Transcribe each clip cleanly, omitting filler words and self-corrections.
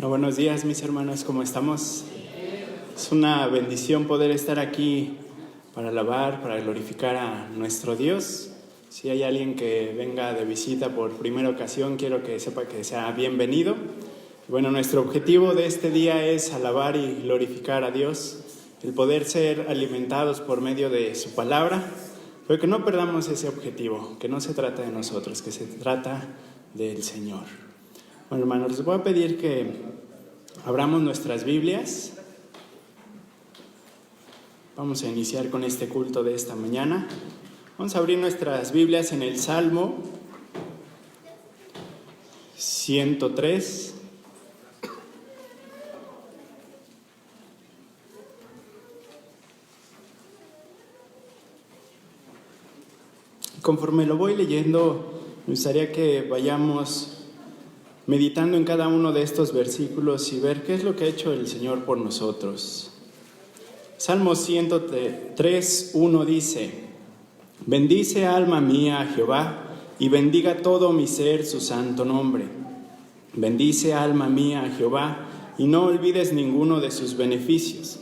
Bueno, buenos días mis hermanos, ¿cómo estamos? Es una bendición poder estar aquí para alabar, para glorificar a nuestro Dios. Si hay alguien que venga de visita por primera ocasión, quiero que sepa que sea bienvenido. Bueno, nuestro objetivo de este día es alabar y glorificar a Dios, el poder ser alimentados por medio de su palabra, pero que no perdamos ese objetivo, que no se trata de nosotros, que se trata del Señor. Bueno, hermanos, les voy a pedir que abramos nuestras Biblias. Vamos a iniciar con este culto de esta mañana. Vamos a abrir nuestras Biblias en el Salmo 103. Conforme lo voy leyendo, me gustaría que vayamos meditando en cada uno de estos versículos y ver qué es lo que ha hecho el Señor por nosotros. Salmo 103, 1 dice: Bendice alma mía a Jehová, y bendiga todo mi ser su santo nombre. Bendice alma mía a Jehová, y no olvides ninguno de sus beneficios.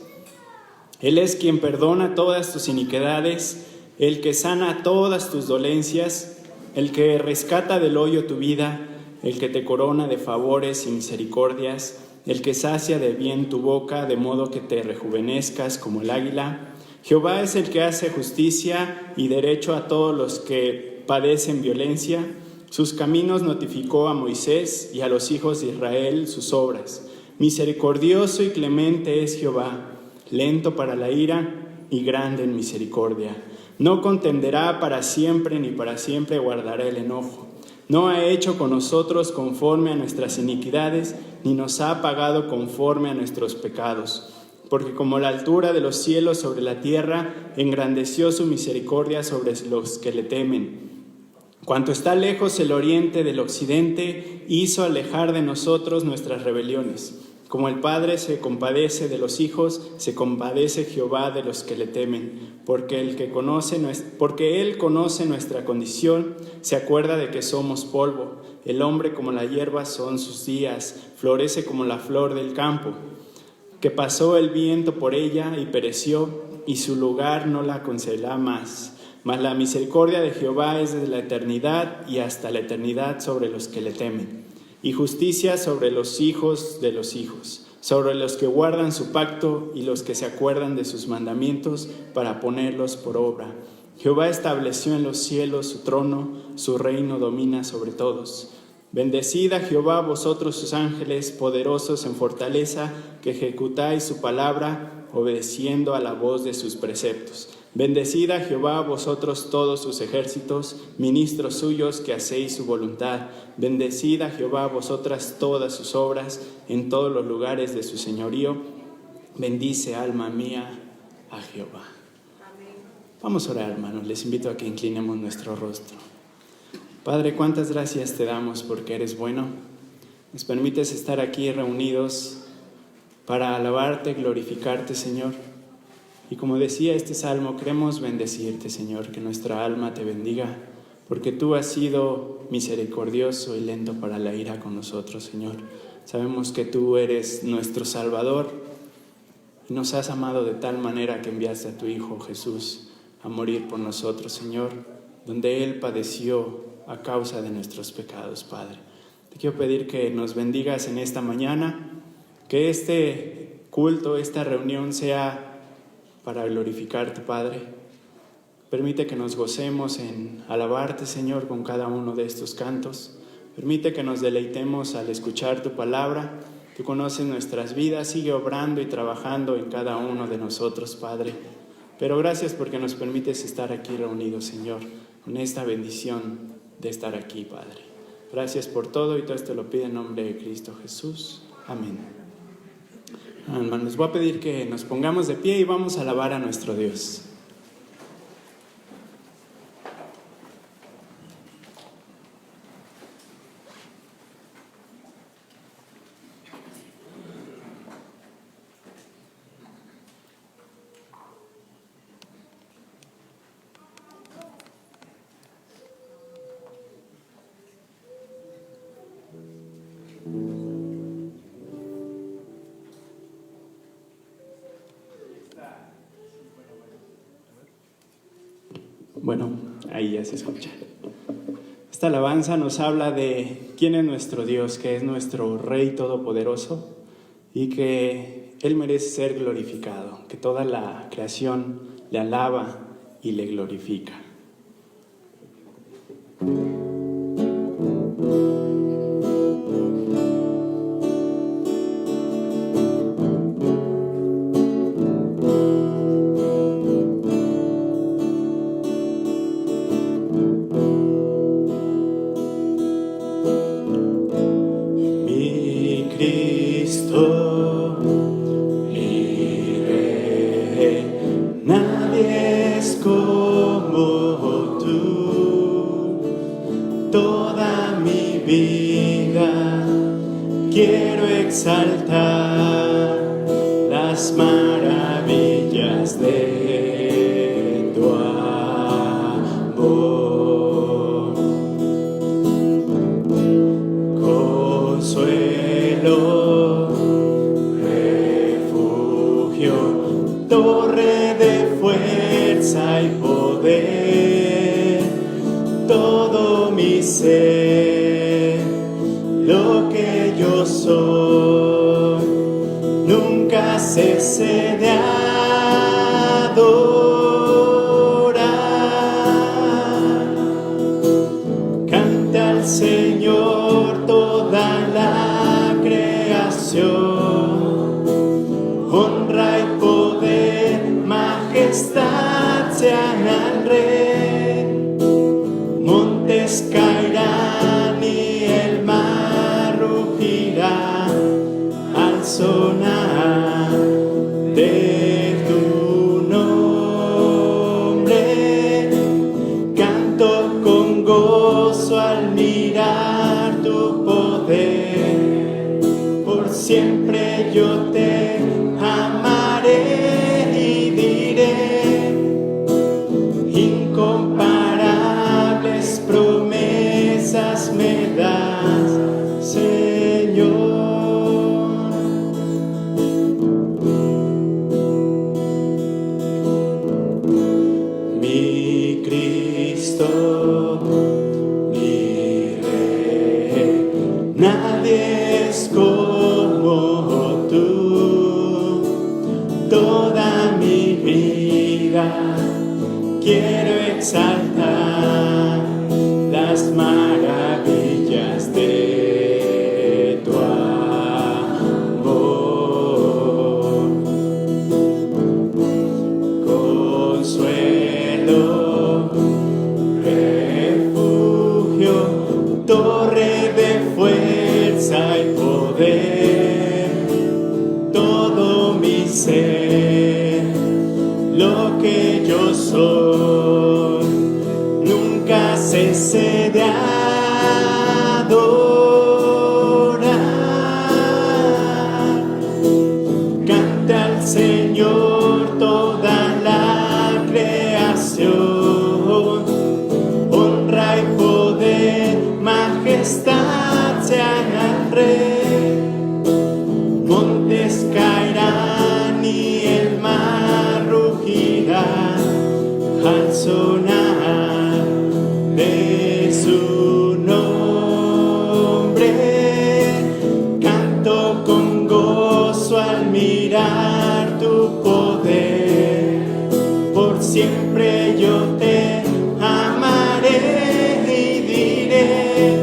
Él es quien perdona todas tus iniquidades, el que sana todas tus dolencias, el que rescata del hoyo tu vida, el que te corona de favores y misericordias, el que sacia de bien tu boca, de modo que te rejuvenezcas como el águila. Jehová es el que hace justicia y derecho a todos los que padecen violencia. Sus caminos notificó a Moisés y a los hijos de Israel sus obras. Misericordioso y clemente es Jehová, lento para la ira y grande en misericordia. No contenderá para siempre, ni para siempre guardará el enojo. No ha hecho con nosotros conforme a nuestras iniquidades, ni nos ha pagado conforme a nuestros pecados. Porque como la altura de los cielos sobre la tierra, engrandeció su misericordia sobre los que le temen. Cuanto está lejos el oriente del occidente, hizo alejar de nosotros nuestras rebeliones. Como el Padre se compadece de los hijos, se compadece Jehová de los que le temen, porque Él conoce nuestra condición, se acuerda de que somos polvo. El hombre como la hierba son sus días, florece como la flor del campo, que pasó el viento por ella y pereció, y su lugar no la conservará más. Mas la misericordia de Jehová es desde la eternidad y hasta la eternidad sobre los que le temen. Y justicia sobre los hijos de los hijos, sobre los que guardan su pacto y los que se acuerdan de sus mandamientos para ponerlos por obra. Jehová estableció en los cielos su trono, su reino domina sobre todos. Bendecid a Jehová vosotros sus ángeles, poderosos en fortaleza, que ejecutáis su palabra, obedeciendo a la voz de sus preceptos. Bendecid a Jehová vosotros todos sus ejércitos, ministros suyos que hacéis su voluntad. Bendecid a Jehová vosotras todas sus obras, en todos los lugares de su señorío. Bendice alma mía a Jehová. Amén. Vamos a orar, hermanos. Les invito a que inclinemos nuestro rostro. Padre, cuántas gracias te damos porque eres bueno. Nos permites estar aquí reunidos para alabarte, glorificarte, Señor. Y como decía este salmo, queremos bendecirte, Señor, que nuestra alma te bendiga, porque tú has sido misericordioso y lento para la ira con nosotros, Señor. Sabemos que tú eres nuestro Salvador y nos has amado de tal manera que enviaste a tu Hijo Jesús a morir por nosotros, Señor, donde Él padeció a causa de nuestros pecados, Padre. Te quiero pedir que nos bendigas en esta mañana, que este culto, esta reunión sea para glorificarte, Padre. Permite que nos gocemos en alabarte, Señor, con cada uno de estos cantos. Permite que nos deleitemos al escuchar tu palabra. Tú conoces nuestras vidas, sigue obrando y trabajando en cada uno de nosotros, Padre. Pero gracias porque nos permites estar aquí reunidos, Señor, con esta bendición de estar aquí, Padre. Gracias por todo y todo esto lo pido en nombre de Cristo Jesús. Amén. Hermanos, les voy a pedir que nos pongamos de pie y vamos a alabar a nuestro Dios. Bueno, ahí ya se escucha. Esta alabanza nos habla de quién es nuestro Dios, que es nuestro Rey Todopoderoso y que Él merece ser glorificado, que toda la creación le alaba y le glorifica. Quiero exaltar las maravillas de tu amor. Consuelo, refugio, torre de fuerza y poder, todo mi ser, lo que yo soy, nunca cesé de adorar. Canta al Señor toda la creación, honra y poder, majestad sean al Rey. Montes caerán y el mar rugirá al sonar de tu nombre. Canto con gozo al mirar tu poder. Por siempre yo te amaré y diré: incomparables promesas me das, Señor. Mi Cristo, mi Rey, nadie es como tú. Toda mi vida quiero exaltar las maravillas de tu amor. Consuelo, refugio, torre de fuerza y poder, todo mi ser, lo que yo soy, nunca cesé de adorar. Canta al Señor toda la creación, honra y poder, majestad sean al Rey. Montes caerán y el mar rugirá al sonar de su nombre. Canto con gozo al mirar tu poder. Por siempre yo te amaré y diré: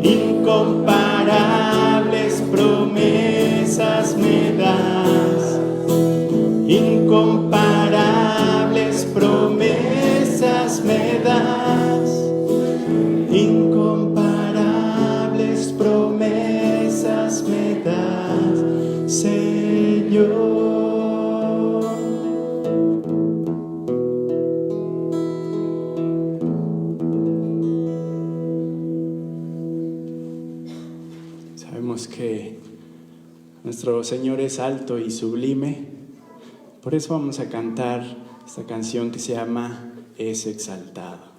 incomparables promesas me das, incomparables promesas me das, incomparables promesas me das, Señor. Sabemos que nuestro Señor es alto y sublime, por eso vamos a cantar esta canción que se llama Es exaltado.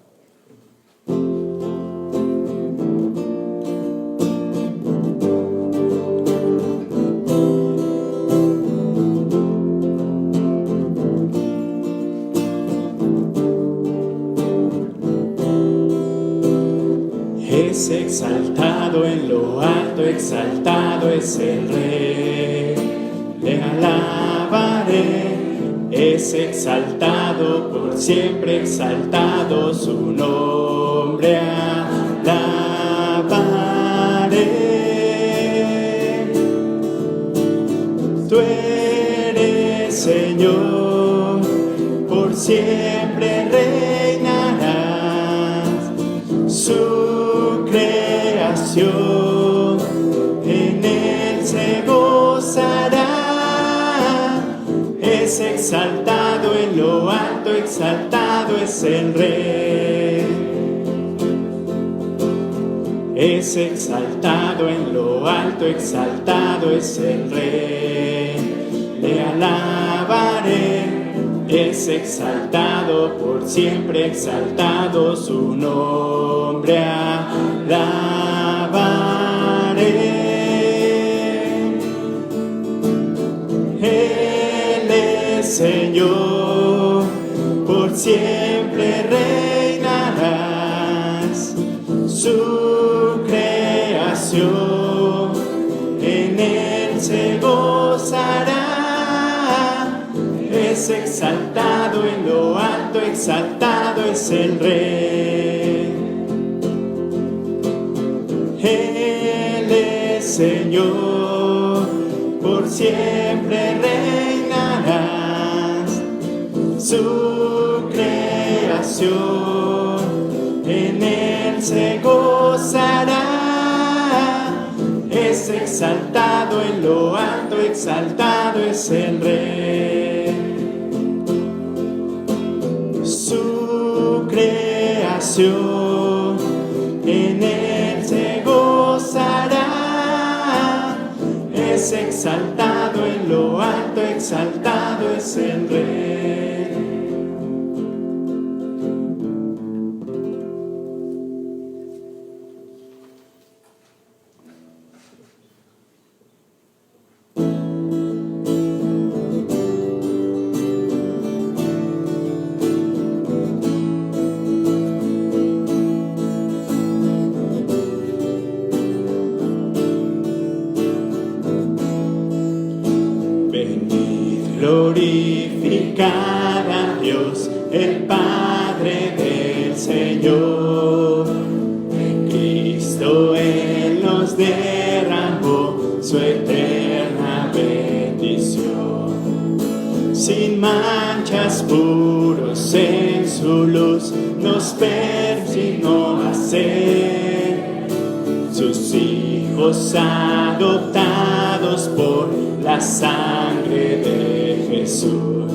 Es exaltado en lo alto, exaltado es el Rey. Le alabaré. Es exaltado por siempre, exaltado su nombre alabaré. Tú eres Señor, por siempre reinarás. Su creación en él se gozará. Es exaltado en lo alto, exaltado es el Rey. Es exaltado en lo alto, exaltado es el Rey. Le alabaré. Es exaltado por siempre, exaltado su nombre alabaré. Señor, por siempre reinarás. Su creación en él se gozará. Es exaltado en lo alto, exaltado es el Rey. Él es Señor, por siempre reinarás. Su creación en él se gozará. Es exaltado en lo alto, exaltado es el Rey. Su creación en él se gozará. Es exaltado en lo alto, exaltado es el Rey. Glorificar a Dios, el Padre del Señor. En Cristo Él nos derramó su eterna bendición. Sin manchas, puros en su luz, nos persignó a ser sus hijos adoptados por la sangre de Jesús.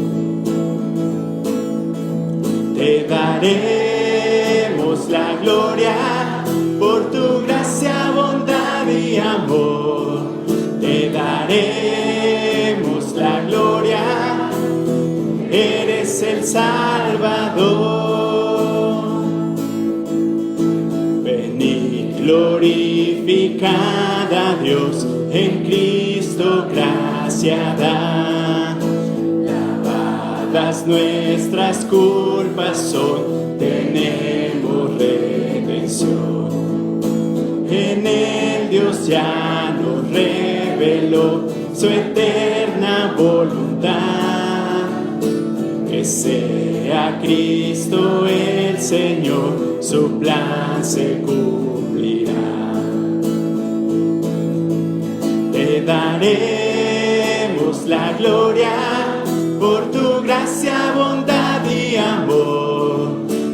Te daremos la gloria por tu gracia, bondad y amor. Te daremos la gloria, eres el Salvador. Venid, glorificad a Dios, en Cristo gracia da. Lavadas nuestras culpas son, tenemos redención. En él Dios ya nos reveló su eterna voluntad. Que sea Cristo el Señor, su plan se cumplirá. Te daremos la gloria por tu gracia, bondad y amor.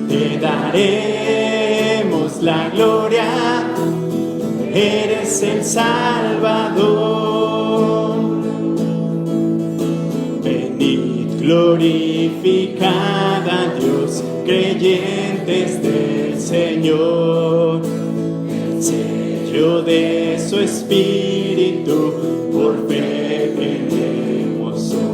Te daremos la gloria, eres el Salvador. Venid, glorificad a Dios, creyentes del Señor. El sello de su Espíritu por fe tenemos hoy.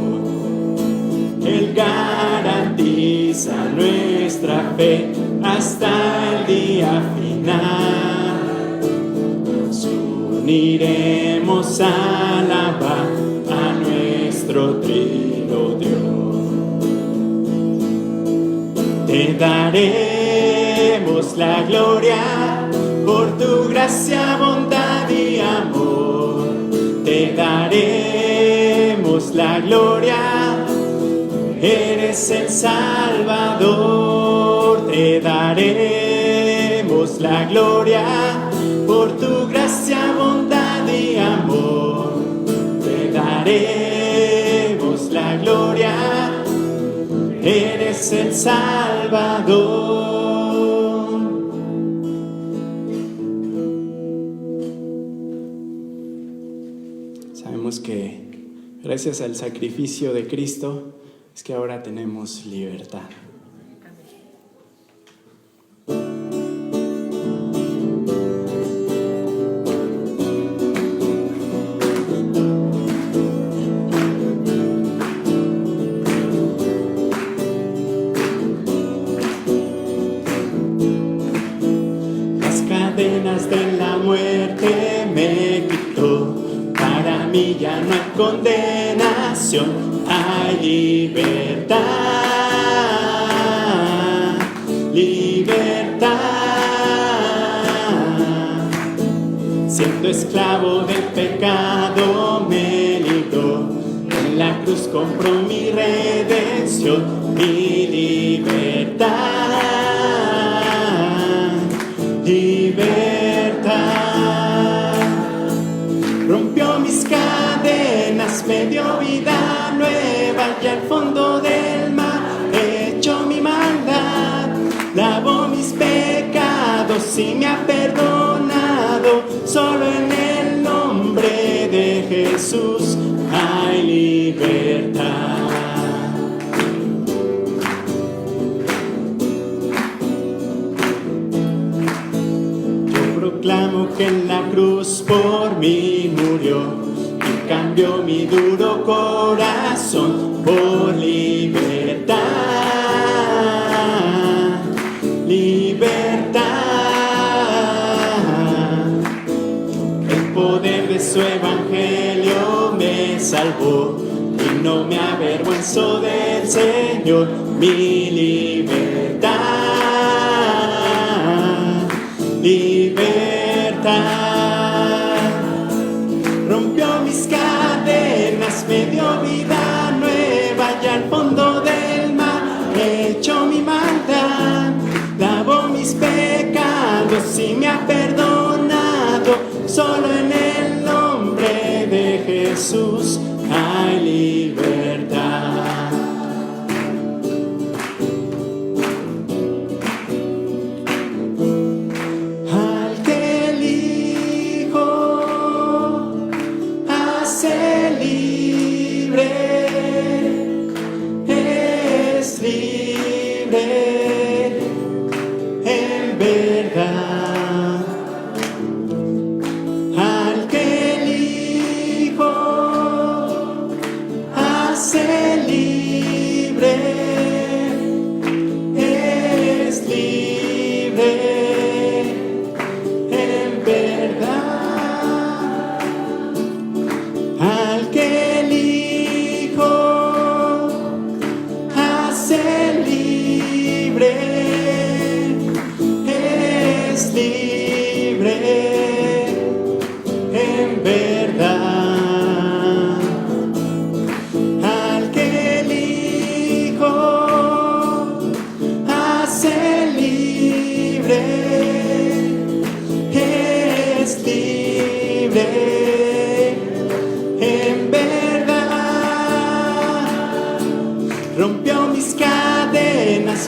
Él garantiza nuestra fe hasta el día final. Nos uniremos a alabar a nuestro trino Dios. Te daremos la gloria por tu gracia, bondad y amor. Te daremos la gloria, eres el Salvador. Te daremos la gloria, por tu gracia, bondad y amor. Te daremos la gloria, eres el Salvador. Sabemos que gracias al sacrificio de Cristo es que ahora tenemos libertad. Las cadenas de la muerte me quitó. Para mí ya no hay condenación, hay libertad, libertad. Siendo esclavo del pecado me libró, en la cruz compró mi redención, mi libertad, libertad. Rompió mis cadenas, me dio vida nueva y al fondo del mar echó mi maldad. Lavó mis pecados y me ha perdonado. Solo en el nombre de Jesús hay libertad. Proclamo que en la cruz por mí murió y cambió mi duro corazón por libertad, libertad. El poder de su evangelio me salvó y no me avergüenzo del Señor, mi libertad, libertad. Rompió mis cadenas, me dio vida nueva y al fondo del mar echó mi maldad. Lavó mis pecados y me ha perdonado. Solo en el nombre de Jesús hay libertad.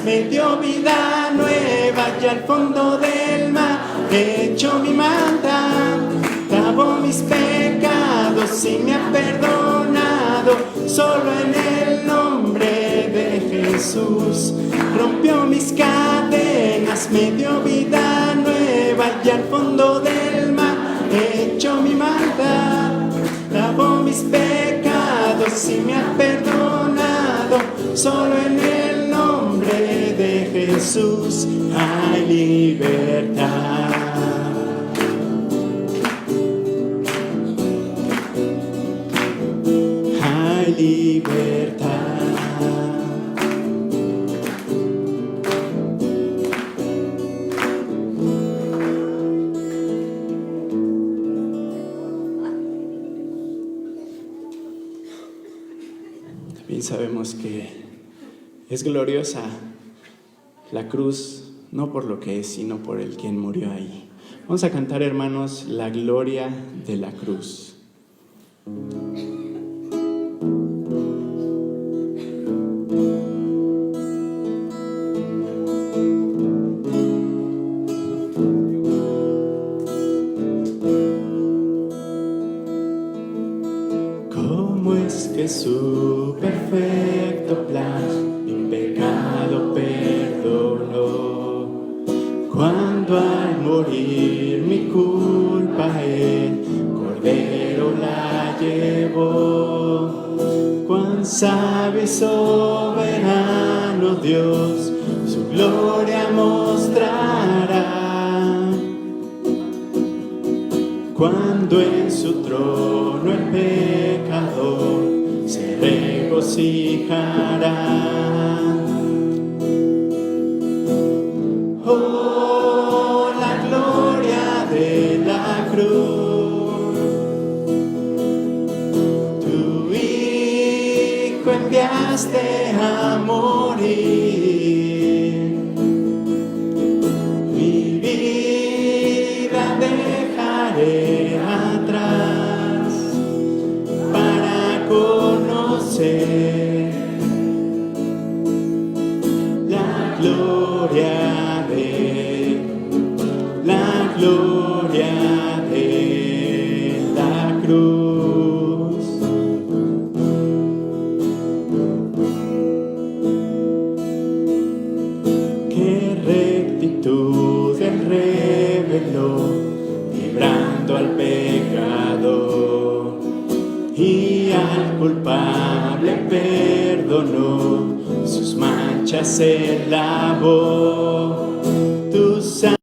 Me dio vida nueva y al fondo del mar echó mi maldad. Lavó mis pecados y me ha perdonado. Solo en el nombre de Jesús rompió mis cadenas, me dio vida nueva y al fondo del mar echó mi maldad. Lavó mis pecados y me ha perdonado. Solo en el nombre de Jesús hay libertad. Hay libertad. sabemos que es gloriosa la cruz, no por lo que es, sino por el quien murió ahí. Vamos a cantar, hermanos, la gloria de la cruz. ¿Cómo es que su perfecto plan mi pecado perdonó? Cuando al morir mi culpa el Cordero la llevó. Cuán sabio y soberano Dios su gloria mostrará. Cuando en su trono el pecador se regocijará. Oh, la gloria de la cruz. Tu Hijo enviaste a morir. Mi vida dejaré atrás para conocer la gloria de la cruz. Qué rectitud él reveló, librando al pecador, y al culpable perdonó, sus manchas se lavó. Tu sangre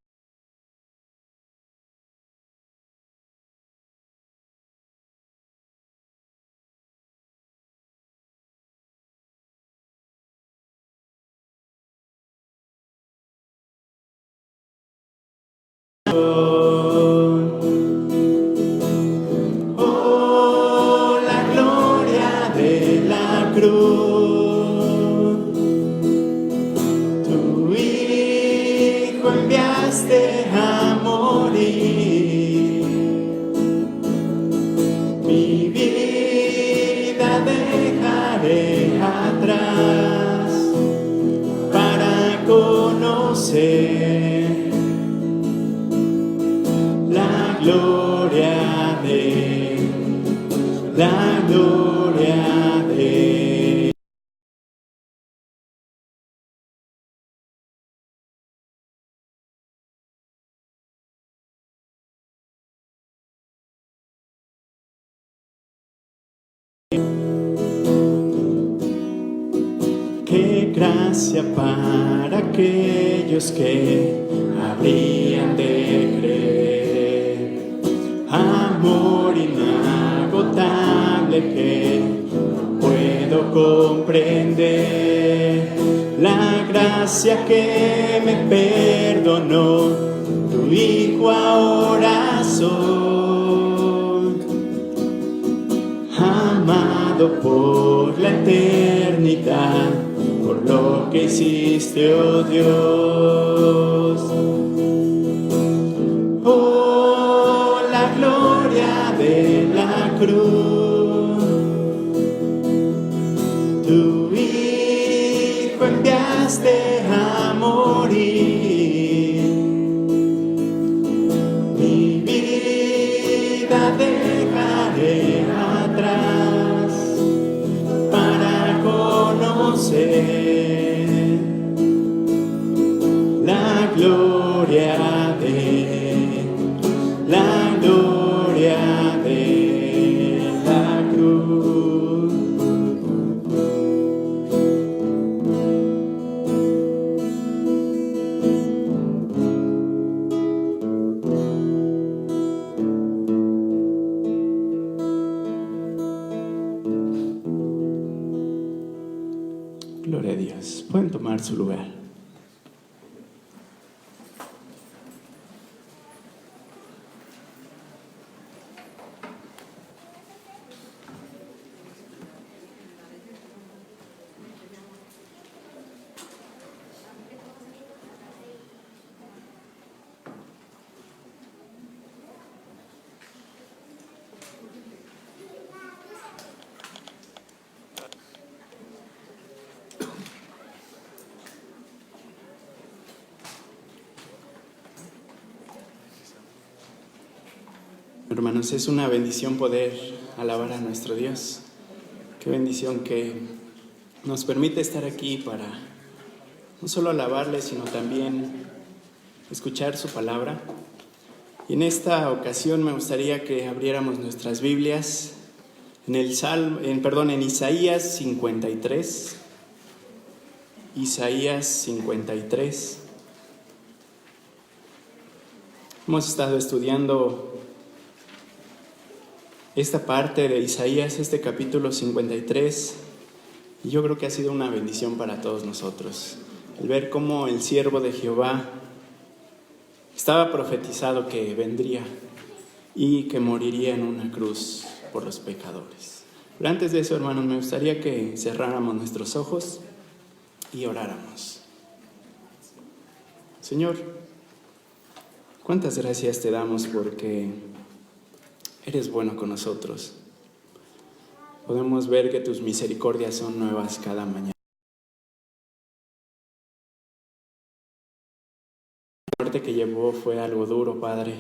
tu Hijo enviaste a morir. Mi vida dejaré atrás para conocer la gloria de la gloria de qué gracia para aquellos que habrían de creer, amor inagotable que no puedo comprender, la gracia que me perdonó, tu Hijo ahora soy, amado por la eternidad, por lo que hiciste, oh Dios. Oh, la gloria de la cruz. Tu Hijo enviaste a morir. Mi vida dejaré atrás para conocer la gloria de la cruz. Gloria a Dios. Pueden tomar su lugar. Hermanos, es una bendición poder alabar a nuestro Dios. Qué bendición que nos permite estar aquí para no solo alabarle, sino también escuchar su palabra. Y en esta ocasión me gustaría que abriéramos nuestras Biblias en Isaías 53. Isaías 53. Hemos estado estudiando esta parte de Isaías, este capítulo 53, y yo creo que ha sido una bendición para todos nosotros. El ver cómo el siervo de Jehová estaba profetizado que vendría y que moriría en una cruz por los pecadores. Pero antes de eso, hermanos, me gustaría que cerráramos nuestros ojos y oráramos. Señor, cuántas gracias te damos porque eres bueno con nosotros. Podemos ver que tus misericordias son nuevas cada mañana. La muerte que llevó fue algo duro, Padre,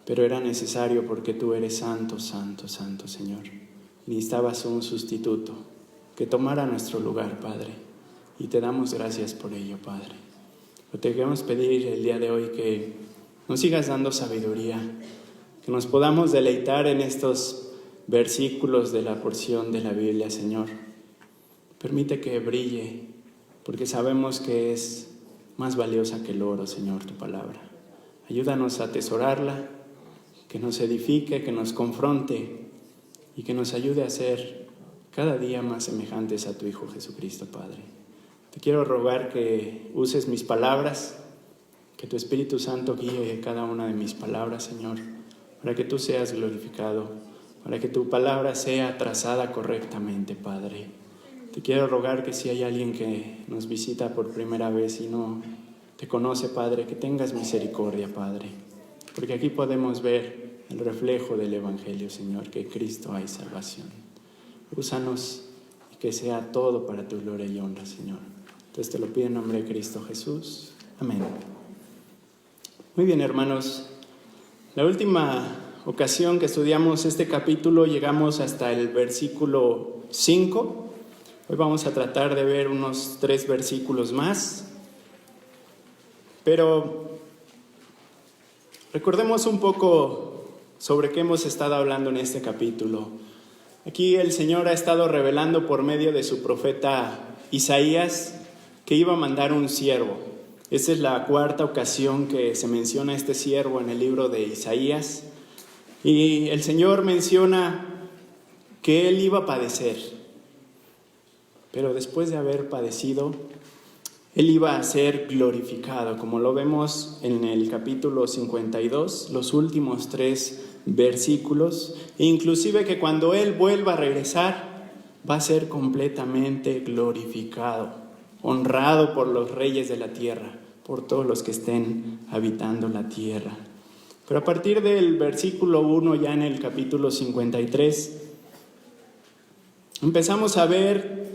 pero era necesario porque tú eres santo, santo, santo, Señor. Y necesitabas un sustituto que tomara nuestro lugar, Padre, y te damos gracias por ello, Padre. Pero te queremos pedir el día de hoy que nos sigas dando sabiduría, que nos podamos deleitar en estos versículos de la porción de la Biblia, Señor. Permite que brille, porque sabemos que es más valiosa que el oro, Señor, tu palabra. Ayúdanos a atesorarla, que nos edifique, que nos confronte y que nos ayude a ser cada día más semejantes a tu Hijo Jesucristo, Padre. Te quiero rogar que uses mis palabras, que tu Espíritu Santo guíe cada una de mis palabras, Señor, para que tú seas glorificado, para que tu palabra sea trazada correctamente, Padre. Te quiero rogar que si hay alguien que nos visita por primera vez y no te conoce, Padre, que tengas misericordia, Padre, porque aquí podemos ver el reflejo del Evangelio, Señor, que en Cristo hay salvación. Úsanos y que sea todo para tu gloria y honra, Señor. Entonces te lo pido en nombre de Cristo Jesús. Amén. Muy bien, hermanos. La última ocasión que estudiamos este capítulo llegamos hasta el versículo 5. Hoy vamos a tratar de ver unos 3 versículos más. Pero recordemos un poco sobre qué hemos estado hablando en este capítulo. Aquí el Señor ha estado revelando por medio de su profeta Isaías que iba a mandar un siervo. Esta es la 4ª ocasión que se menciona este siervo en el libro de Isaías. Y el Señor menciona que Él iba a padecer. Pero después de haber padecido, Él iba a ser glorificado, como lo vemos en el capítulo 52, los últimos 3 versículos. E inclusive que cuando Él vuelva a regresar, va a ser completamente glorificado, honrado por los reyes de la tierra, por todos los que estén habitando la tierra. Pero a partir del versículo 1, ya en el capítulo 53, empezamos a ver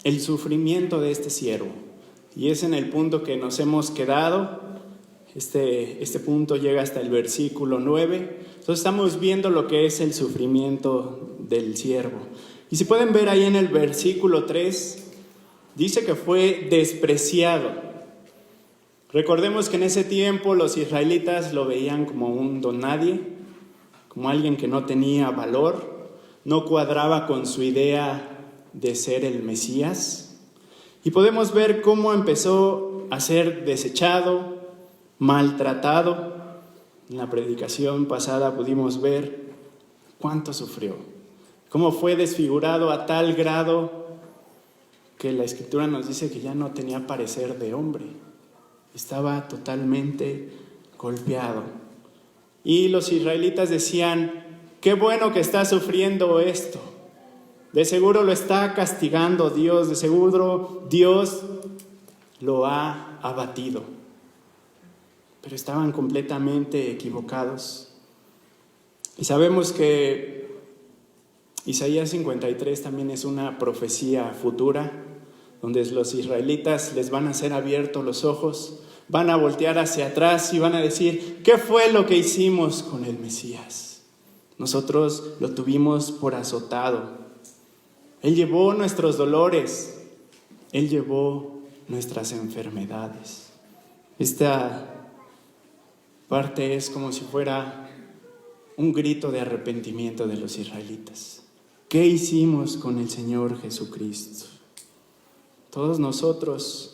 el sufrimiento de este siervo. Y es en el punto que nos hemos quedado. Este punto llega hasta el versículo 9. Entonces estamos viendo lo que es el sufrimiento del siervo. Y si pueden ver ahí en el versículo 3, dice que fue despreciado. Recordemos que en ese tiempo los israelitas lo veían como un don nadie, como alguien que no tenía valor, no cuadraba con su idea de ser el Mesías. Y podemos ver cómo empezó a ser desechado, maltratado. En la predicación pasada pudimos ver cuánto sufrió, cómo fue desfigurado a tal grado que la Escritura nos dice que ya no tenía parecer de hombre. Estaba totalmente golpeado. Y los israelitas decían: qué bueno que está sufriendo esto. De seguro lo está castigando Dios, de seguro Dios lo ha abatido. Pero estaban completamente equivocados. Y sabemos que Isaías 53 también es una profecía futura, donde los israelitas les van a ser abiertos los ojos, van a voltear hacia atrás y van a decir, ¿qué fue lo que hicimos con el Mesías? Nosotros lo tuvimos por azotado. Él llevó nuestros dolores, Él llevó nuestras enfermedades. Esta parte es como si fuera un grito de arrepentimiento de los israelitas. ¿Qué hicimos con el Señor Jesucristo? Todos nosotros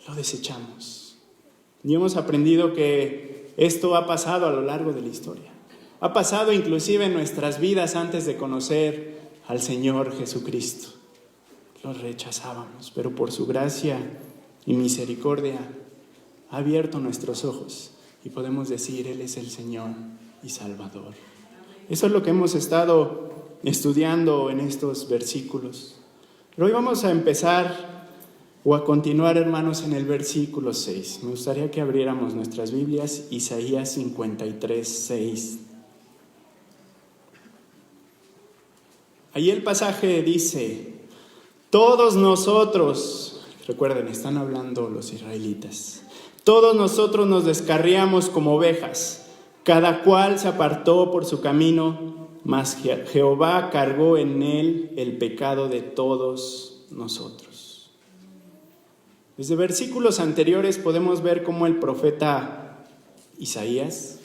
lo desechamos. Y hemos aprendido que esto ha pasado a lo largo de la historia. Ha pasado inclusive en nuestras vidas antes de conocer al Señor Jesucristo. Lo rechazábamos, pero por su gracia y misericordia ha abierto nuestros ojos y podemos decir, Él es el Señor y Salvador. Eso es lo que hemos estado estudiando en estos versículos. Pero hoy vamos a empezar o a continuar, hermanos, en el versículo 6. Me gustaría que abriéramos nuestras Biblias, Isaías 53, 6. Ahí el pasaje dice, todos nosotros, recuerden, están hablando los israelitas, todos nosotros nos descarriamos como ovejas, cada cual se apartó por su camino, mas Jehová cargó en él el pecado de todos nosotros. Desde versículos anteriores podemos ver cómo el profeta Isaías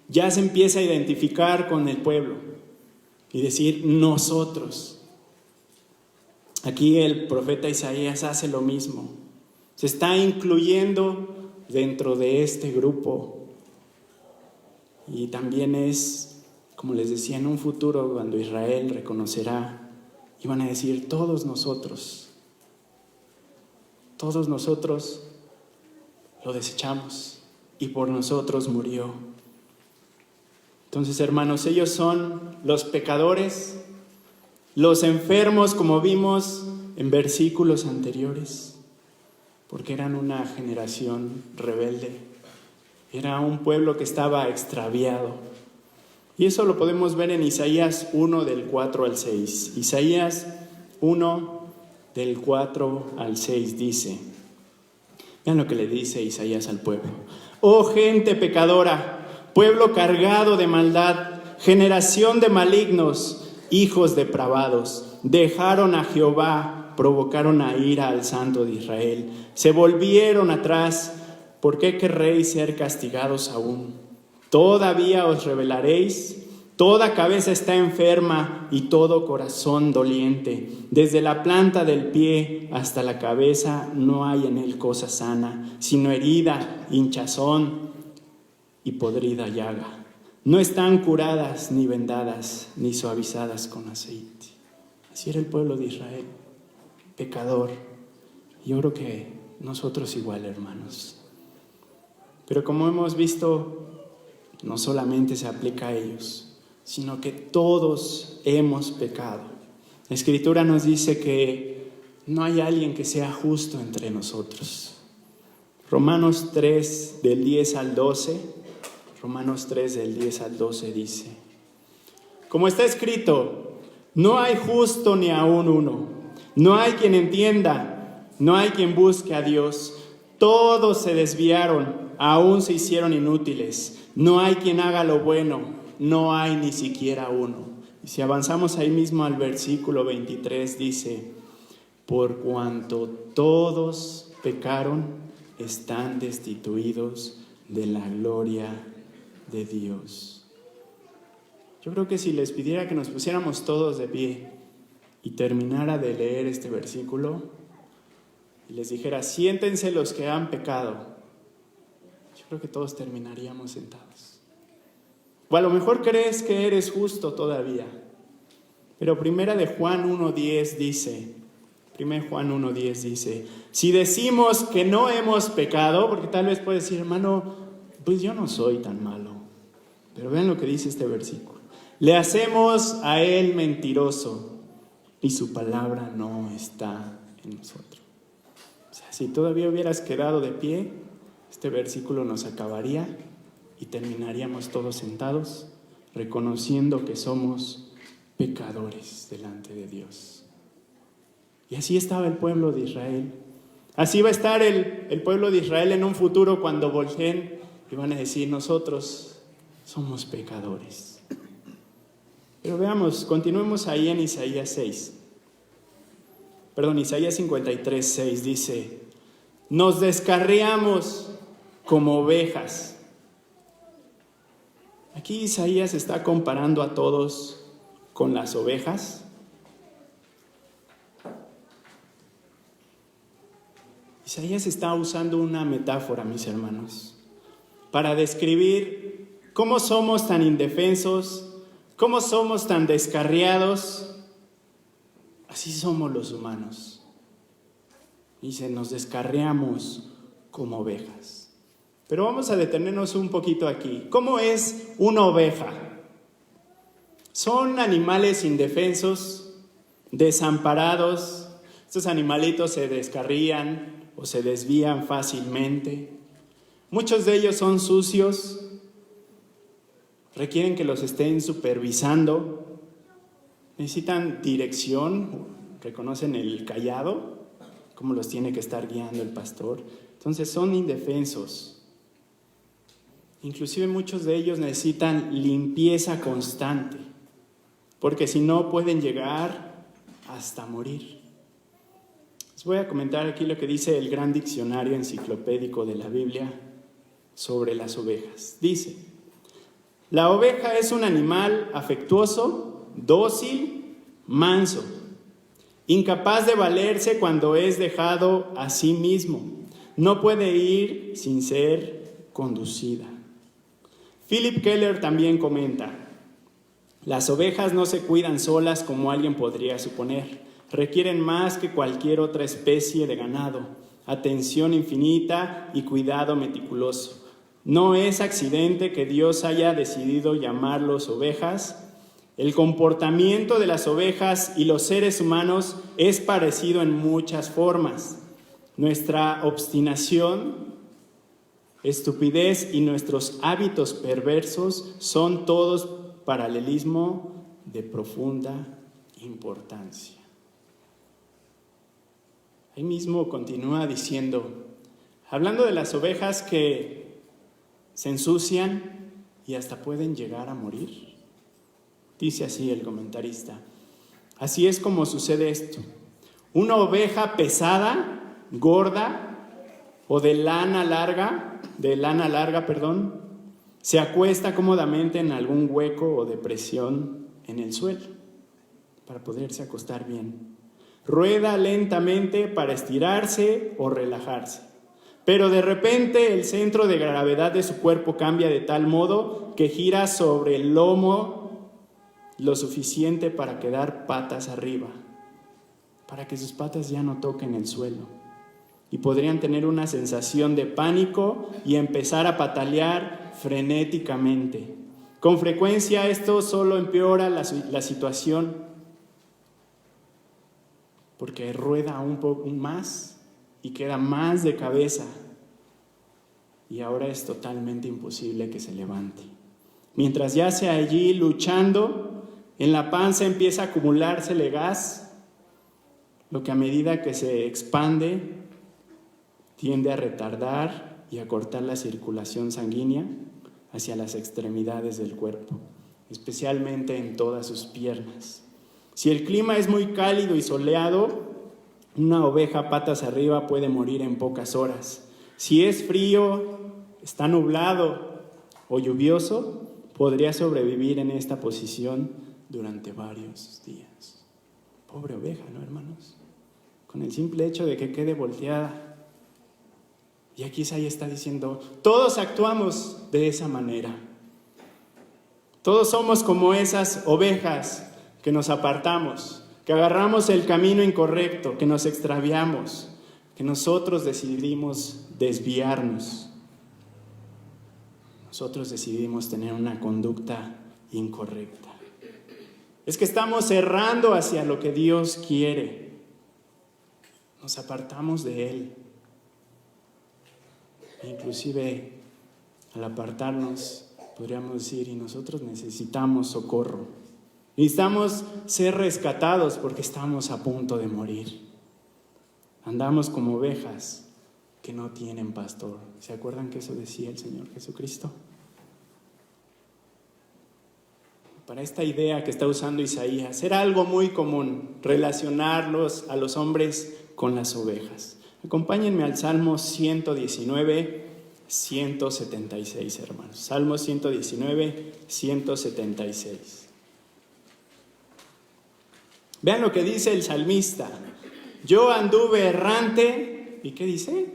ya se empieza a identificar con el pueblo y decir nosotros. Aquí el profeta Isaías hace lo mismo. Se está incluyendo dentro de este grupo. Y también es, como les decía, en un futuro cuando Israel reconocerá, y van a decir todos nosotros lo desechamos y por nosotros murió. Entonces, hermanos, ellos son los pecadores, los enfermos, como vimos en versículos anteriores, porque eran una generación rebelde, era un pueblo que estaba extraviado. Y eso lo podemos ver en Isaías 1 del 4 al 6. Isaías 1 del 4 al 6 dice, vean lo que le dice Isaías al pueblo. Oh gente pecadora, pueblo cargado de maldad, generación de malignos, hijos depravados, dejaron a Jehová, provocaron a ira al Santo de Israel, se volvieron atrás. ¿Por qué querréis ser castigados aún? Todavía os rebelaréis. Toda cabeza está enferma y todo corazón doliente. Desde la planta del pie hasta la cabeza no hay en él cosa sana, sino herida, hinchazón y podrida llaga. No están curadas ni vendadas ni suavizadas con aceite. Así era el pueblo de Israel, pecador. Yo creo que nosotros igual, hermanos. Pero como hemos visto, no solamente se aplica a ellos, sino que todos hemos pecado. La Escritura nos dice que no hay alguien que sea justo entre nosotros. Romanos 3 del 10 al 12, Romanos 3 del 10 al 12 dice, como está escrito, no hay justo ni aun uno, no hay quien entienda, no hay quien busque a Dios, todos se desviaron, aún se hicieron inútiles, no hay quien haga lo bueno, no hay ni siquiera uno. Y si avanzamos ahí mismo al versículo 23 dice, por cuanto todos pecaron, están destituidos de la gloria de Dios. Yo creo que si les pidiera que nos pusiéramos todos de pie y terminara de leer este versículo y les dijera, siéntense los que han pecado, yo creo que todos terminaríamos sentados. O a lo mejor crees que eres justo todavía, pero primera de Juan 1:10 dice, si decimos que no hemos pecado, porque tal vez puedes decir, hermano, pues yo no soy tan malo, pero vean lo que dice este versículo, le hacemos a él mentiroso y su palabra no está en nosotros. O sea, si todavía hubieras quedado de pie, este versículo nos acabaría y terminaríamos todos sentados, reconociendo que somos pecadores delante de Dios. Y así estaba el pueblo de Israel. Así va a estar el pueblo de Israel en un futuro cuando volteen y van a decir, nosotros somos pecadores. Pero veamos, continuemos ahí en Isaías 53, 6 dice, nos descarriamos como ovejas. Aquí Isaías está comparando a todos con las ovejas. Isaías está usando una metáfora, mis hermanos, para describir cómo somos tan indefensos, cómo somos tan descarriados. Así somos los humanos. Dice, nos descarriamos como ovejas. Pero vamos a detenernos un poquito aquí. ¿Cómo es una oveja? Son animales indefensos, desamparados. Estos animalitos se descarrían o se desvían fácilmente. Muchos de ellos son sucios, requieren que los estén supervisando, necesitan dirección, reconocen el cayado, cómo los tiene que estar guiando el pastor. Entonces son indefensos. Inclusive muchos de ellos necesitan limpieza constante, porque si no pueden llegar hasta morir. Les voy a comentar aquí lo que dice el gran diccionario enciclopédico de la Biblia sobre las ovejas. Dice, la oveja es un animal afectuoso, dócil, manso, incapaz de valerse cuando es dejado a sí mismo. No puede ir sin ser conducida. Philip Keller también comenta, las ovejas no se cuidan solas como alguien podría suponer. Requieren más que cualquier otra especie de ganado, atención infinita y cuidado meticuloso. No es accidente que Dios haya decidido llamarlos ovejas. El comportamiento de las ovejas y los seres humanos es parecido en muchas formas. Nuestra obstinación, estupidez y nuestros hábitos perversos son todos paralelismo de profunda importancia. Ahí mismo continúa diciendo, hablando de las ovejas que se ensucian y hasta pueden llegar a morir. Dice así el comentarista, así es como sucede esto. Una oveja pesada, gorda o de lana larga, se acuesta cómodamente en algún hueco o depresión en el suelo para poderse acostar bien. Rueda lentamente para estirarse o relajarse. Pero de repente el centro de gravedad de su cuerpo cambia de tal modo que gira sobre el lomo lo suficiente para quedar patas arriba, para que sus patas ya no toquen el suelo. Y podrían tener una sensación de pánico y empezar a patalear frenéticamente. Con frecuencia esto solo empeora la situación, porque rueda un poco más y queda más de cabeza y ahora es totalmente imposible que se levante. Mientras yace allí luchando, en la panza empieza a acumulársele gas, lo que a medida que se expande tiende a retardar y a cortar la circulación sanguínea hacia las extremidades del cuerpo, especialmente en todas sus piernas. Si el clima es muy cálido y soleado, una oveja patas arriba puede morir en pocas horas. Si es frío, está nublado o lluvioso, podría sobrevivir en esta posición durante varios días. Pobre oveja, ¿no, hermanos? Con el simple hecho de que quede volteada. Y aquí Isaías está diciendo, todos actuamos de esa manera. Todos somos como esas ovejas que nos apartamos, que agarramos el camino incorrecto, que nos extraviamos, que nosotros decidimos desviarnos. Nosotros decidimos tener una conducta incorrecta. Es que estamos errando hacia lo que Dios quiere. Nos apartamos de Él. Inclusive al apartarnos podríamos decir, y nosotros necesitamos socorro. Necesitamos ser rescatados porque estamos a punto de morir. andamos como ovejas que no tienen pastor. ¿Se acuerdan que eso decía el Señor Jesucristo? Para esta idea que está usando Isaías, era algo muy común, relacionarlos a los hombres con las ovejas. Acompáñenme al Salmo 119, 176, hermanos. Salmo 119, 176. Vean lo que dice el salmista. Yo anduve errante, ¿y qué dice?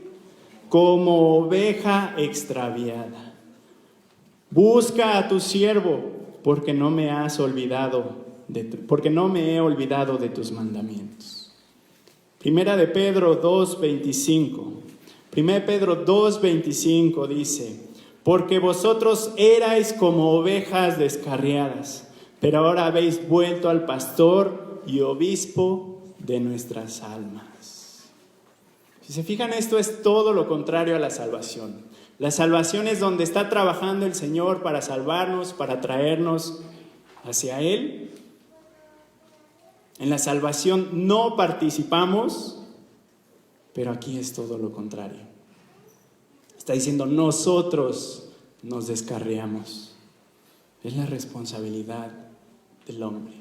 Como oveja extraviada. Busca a tu siervo, porque no me he olvidado de tus mandamientos. Primera de Pedro 2:25. Primera de Pedro 2:25 dice: porque vosotros erais como ovejas descarriadas, pero ahora habéis vuelto al pastor y obispo de nuestras almas. Si se fijan, esto es todo lo contrario a la salvación. La salvación es donde está trabajando el Señor para salvarnos, para traernos hacia Él. En la salvación no participamos, pero aquí es todo lo contrario. Está diciendo, nosotros nos descarriamos. Es la responsabilidad del hombre.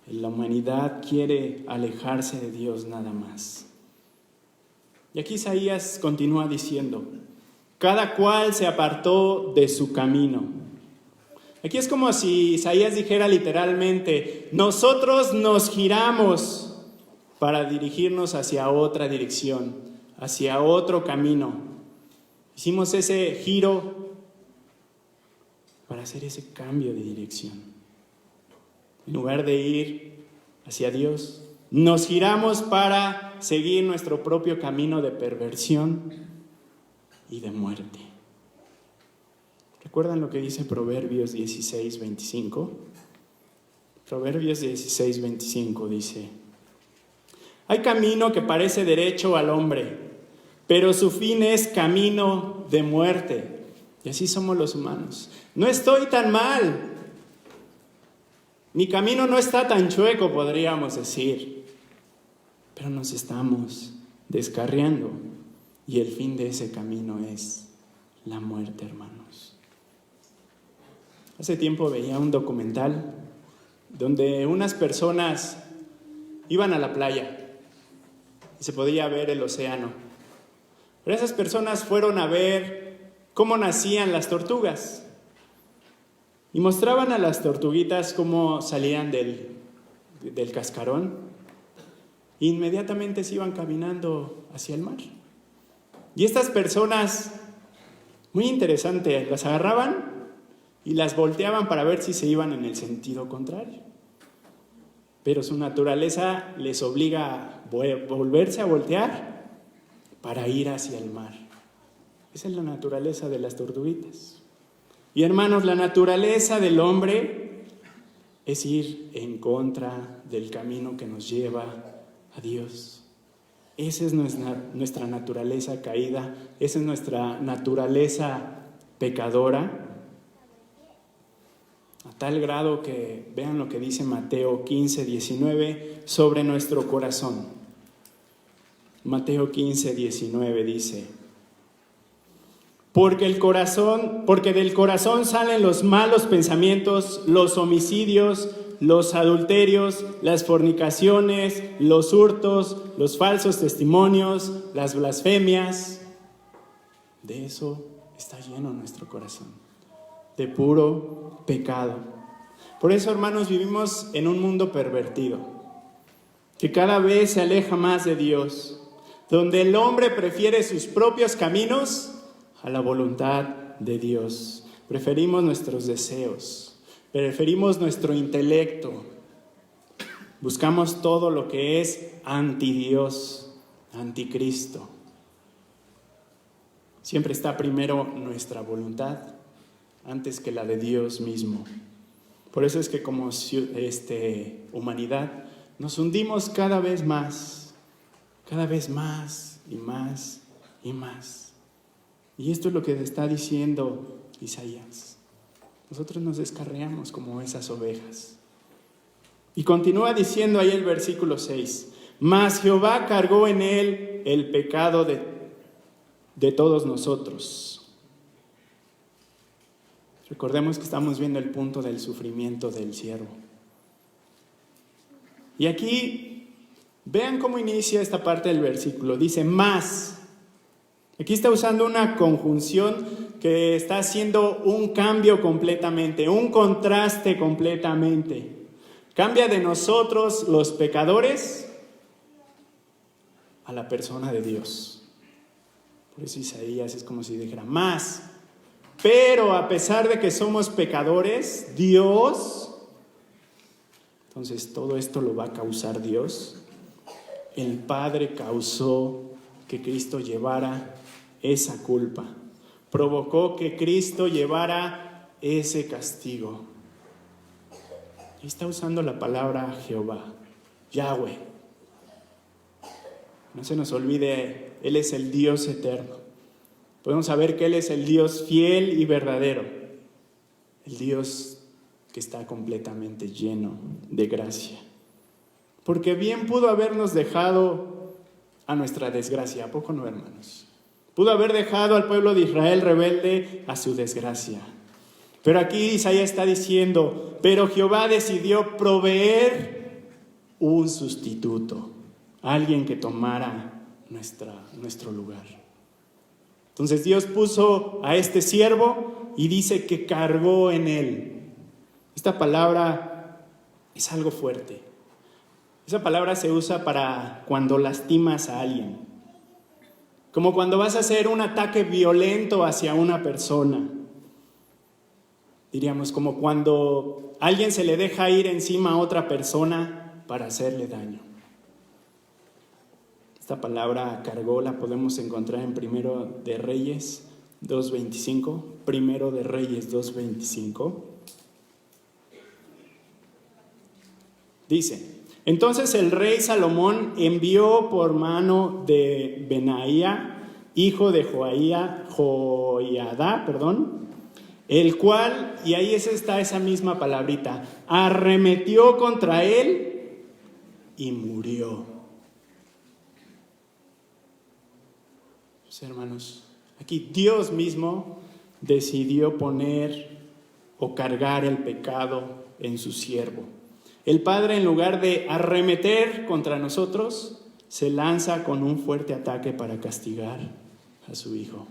La humanidad quiere alejarse de Dios nada más. Y aquí Isaías continúa diciendo, cada cual se apartó de su camino. Aquí es como si Isaías dijera literalmente, nosotros nos giramos para dirigirnos hacia otra dirección, hacia otro camino. Hicimos ese giro para hacer ese cambio de dirección. En lugar de ir hacia Dios, nos giramos para seguir nuestro propio camino de perversión y de muerte. ¿Recuerdan lo que dice Proverbios 16:25? Proverbios 16:25 dice: hay camino que parece derecho al hombre, pero su fin es camino de muerte. Y así somos los humanos. No estoy tan mal. Mi camino no está tan chueco, podríamos decir. Pero nos estamos descarriando. Y el fin de ese camino es la muerte, hermanos. Hace tiempo veía un documental donde unas personas iban a la playa y se podía ver el océano. Pero esas personas fueron a ver cómo nacían las tortugas y mostraban a las tortuguitas cómo salían del cascarón e inmediatamente se iban caminando hacia el mar. Y estas personas, muy interesante, las agarraban y las volteaban para ver si se iban en el sentido contrario. Pero su naturaleza les obliga a volverse a voltear para ir hacia el mar. Esa es la naturaleza de las tortuguitas. Y hermanos, la naturaleza del hombre es ir en contra del camino que nos lleva a Dios. Esa es nuestra naturaleza caída, esa es nuestra naturaleza pecadora, a tal grado que vean lo que dice Mateo 15:19 sobre nuestro corazón. Mateo 15:19 dice: porque del corazón salen los malos pensamientos, los homicidios, los adulterios, las fornicaciones, los hurtos, los falsos testimonios, las blasfemias. De eso está lleno nuestro corazón, de puro pecado. Por eso, hermanos, vivimos en un mundo pervertido, que cada vez se aleja más de Dios, donde el hombre prefiere sus propios caminos a la voluntad de Dios. Preferimos nuestros deseos. Preferimos nuestro intelecto. Buscamos todo lo que es anti-Dios, anticristo. Siempre está primero nuestra voluntad antes que la de Dios mismo. Por eso es que como humanidad nos hundimos cada vez más y más y más. Y esto es lo que está diciendo Isaías. Nosotros nos descarriamos como esas ovejas. Y continúa diciendo ahí el versículo 6. mas Jehová cargó en él el pecado de todos nosotros. Recordemos que estamos viendo el punto del sufrimiento del siervo. Y aquí, vean cómo inicia esta parte del versículo. Dice, más. Aquí está usando una conjunción que está haciendo un cambio completamente, un contraste completamente. Cambia de nosotros los pecadores a la persona de Dios. Por eso Isaías es como si dijera, más. Pero a pesar de que somos pecadores, Dios, entonces todo esto lo va a causar Dios. El Padre causó que Cristo llevara esa culpa. Provocó que Cristo llevara ese castigo. Y está usando la palabra Jehová, Yahweh. No se nos olvide, Él es el Dios eterno. Podemos saber que Él es el Dios fiel y verdadero. El Dios que está completamente lleno de gracia. Porque bien pudo habernos dejado a nuestra desgracia, ¿a poco no, hermanos? Pudo haber dejado al pueblo de Israel rebelde a su desgracia. Pero aquí Isaías está diciendo, pero Jehová decidió proveer un sustituto, alguien que tomara nuestro lugar. Entonces Dios puso a este siervo y dice que cargó en él. Esta palabra es algo fuerte. Esa palabra se usa para cuando lastimas a alguien. Como cuando vas a hacer un ataque violento hacia una persona. Diríamos como cuando alguien se le deja ir encima a otra persona para hacerle daño. Esta palabra cargó la podemos encontrar en Primero de Reyes 2.25. Primero de Reyes 2.25. Dice, entonces el rey Salomón envió por mano de Benaía, hijo de Joiada, el cual, y ahí está esa misma palabrita, arremetió contra él y murió. Pues, hermanos, aquí Dios mismo decidió poner o cargar el pecado en su siervo. El Padre, en lugar de arremeter contra nosotros, se lanza con un fuerte ataque para castigar a su Hijo.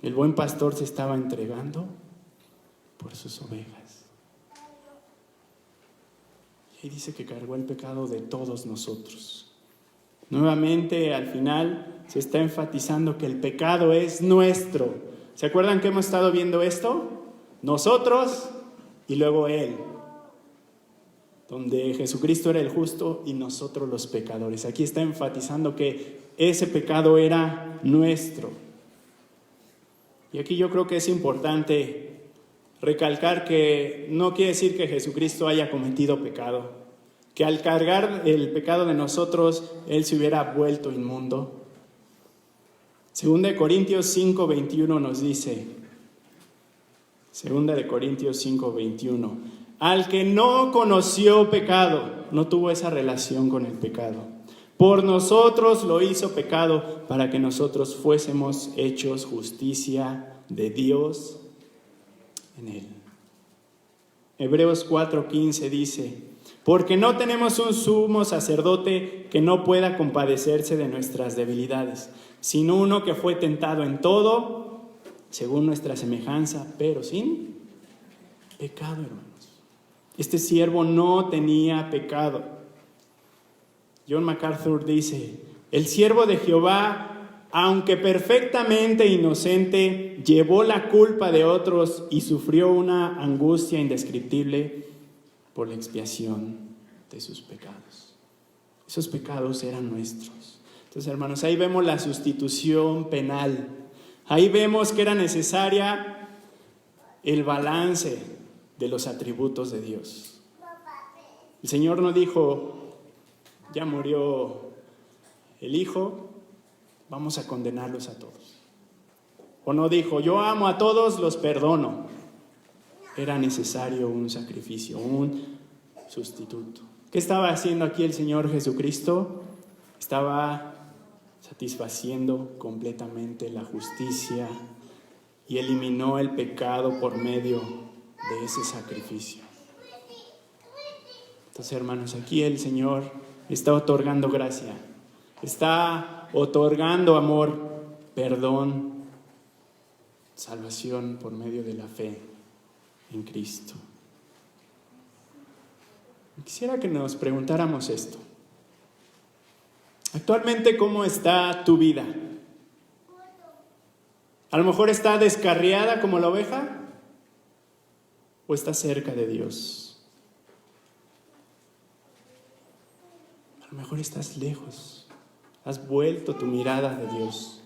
El buen pastor se estaba entregando por sus ovejas. Y dice que cargó el pecado de todos nosotros. Nuevamente, al final, se está enfatizando que el pecado es nuestro. ¿Se acuerdan que hemos estado viendo esto? Nosotros y luego Él. Donde Jesucristo era el justo y nosotros los pecadores. Aquí está enfatizando que ese pecado era nuestro. Y aquí yo creo que es importante recalcar que no quiere decir que Jesucristo haya cometido pecado, que al cargar el pecado de nosotros, Él se hubiera vuelto inmundo. Segunda de Corintios 5:21 nos dice, Segunda de Corintios 5:21, al que no conoció pecado, no tuvo esa relación con el pecado. Por nosotros lo hizo pecado para que nosotros fuésemos hechos justicia de Dios en él. Hebreos 4:15 dice, porque no tenemos un sumo sacerdote que no pueda compadecerse de nuestras debilidades, sino uno que fue tentado en todo, según nuestra semejanza, pero sin pecado, hermanos. Este siervo no tenía pecado. John MacArthur dice, el siervo de Jehová, aunque perfectamente inocente, llevó la culpa de otros y sufrió una angustia indescriptible por la expiación de sus pecados. Esos pecados eran nuestros. Entonces, hermanos, ahí vemos la sustitución penal. Ahí vemos que era necesaria el balance de los atributos de Dios. El Señor no dijo, ya murió el Hijo, vamos a condenarlos a todos. O no dijo, yo amo a todos, los perdono. Era necesario un sacrificio, un sustituto. ¿Qué estaba haciendo aquí el Señor Jesucristo? Estaba satisfaciendo completamente la justicia y eliminó el pecado por medio de ese sacrificio. Entonces, hermanos, aquí el Señor está otorgando gracia, está otorgando amor, perdón, salvación por medio de la fe en Cristo. Quisiera que nos preguntáramos esto. Actualmente, ¿cómo está tu vida? A lo mejor está descarriada como la oveja, o está cerca de Dios. A lo mejor estás lejos, has vuelto tu mirada de Dios.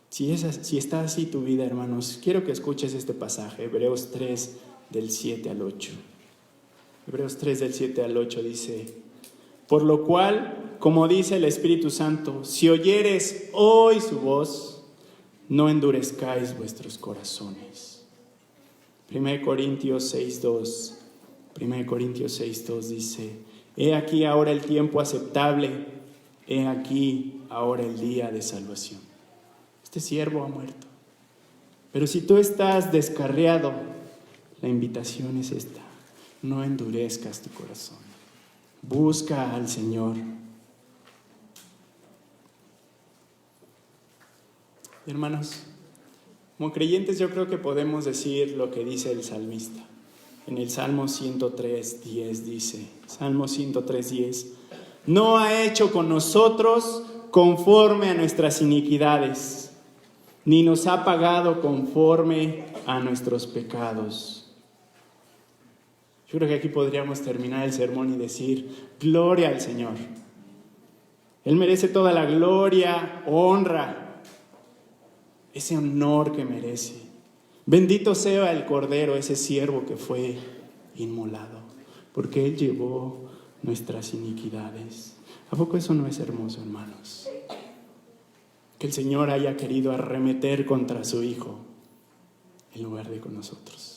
Si está así tu vida, hermanos, quiero que escuches este pasaje, Hebreos 3, del 7 al 8. Hebreos 3, del 7 al 8 dice: por lo cual, como dice el Espíritu Santo, si oyeres hoy su voz, no endurezcáis vuestros corazones. 1 Corintios 6:2 dice: he aquí ahora el tiempo aceptable, he aquí ahora el día de salvación. Este siervo ha muerto. Pero si tú estás descarriado, la invitación es esta: no endurezcas tu corazón. Busca al Señor. Hermanos, como creyentes yo creo que podemos decir lo que dice el salmista. En el Salmo 103:10 dice, Salmo 103:10, no ha hecho con nosotros conforme a nuestras iniquidades, ni nos ha pagado conforme a nuestros pecados. Yo creo que aquí podríamos terminar el sermón y decir, gloria al Señor. Él merece toda la gloria, honra, ese honor que merece. Bendito sea el Cordero, ese siervo que fue inmolado, porque Él llevó nuestras iniquidades. ¿A poco eso no es hermoso, hermanos? Que el Señor haya querido arremeter contra su Hijo en lugar de con nosotros.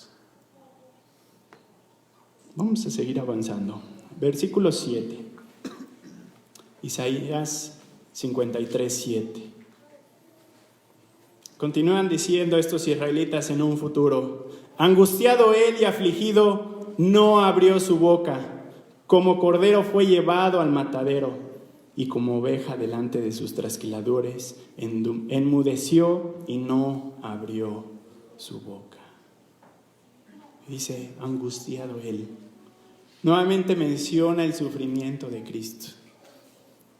Vamos a seguir avanzando. Versículo 7. Isaías 53:7. Continúan diciendo estos israelitas en un futuro: angustiado él y afligido, no abrió su boca. Como cordero fue llevado al matadero, y como oveja delante de sus trasquiladores, enmudeció y no abrió su boca. Dice, angustiado él. Nuevamente menciona el sufrimiento de Cristo.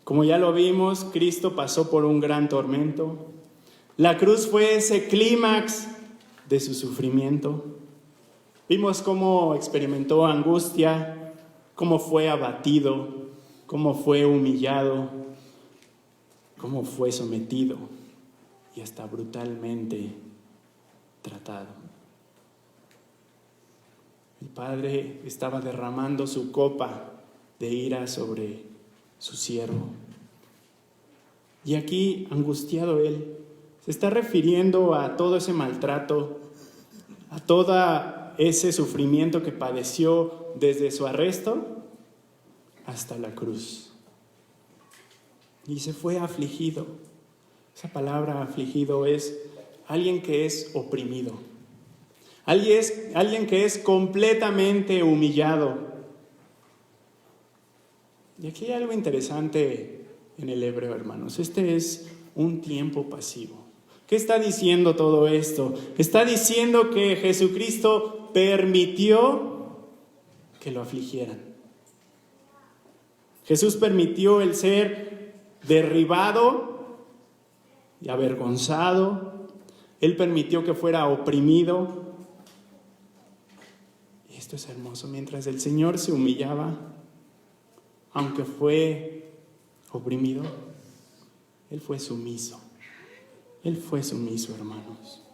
Como ya lo vimos, Cristo pasó por un gran tormento. La cruz fue ese clímax de su sufrimiento. Vimos cómo experimentó angustia, cómo fue abatido, cómo fue humillado, cómo fue sometido y hasta brutalmente tratado. El Padre estaba derramando su copa de ira sobre su siervo. Y aquí, angustiado él, se está refiriendo a todo ese maltrato, a todo ese sufrimiento que padeció desde su arresto hasta la cruz. Y se fue afligido. Esa palabra afligido es alguien que es oprimido. Alguien que es completamente humillado. Y aquí hay algo interesante en el hebreo, hermanos. Este es un tiempo pasivo. ¿Qué está diciendo todo esto? Está diciendo que Jesucristo permitió que lo afligieran. Jesús permitió el ser derribado y avergonzado. Él permitió que fuera oprimido. Esto es hermoso. Mientras el Señor se humillaba, aunque fue oprimido, Él fue sumiso. Él fue sumiso, hermanos.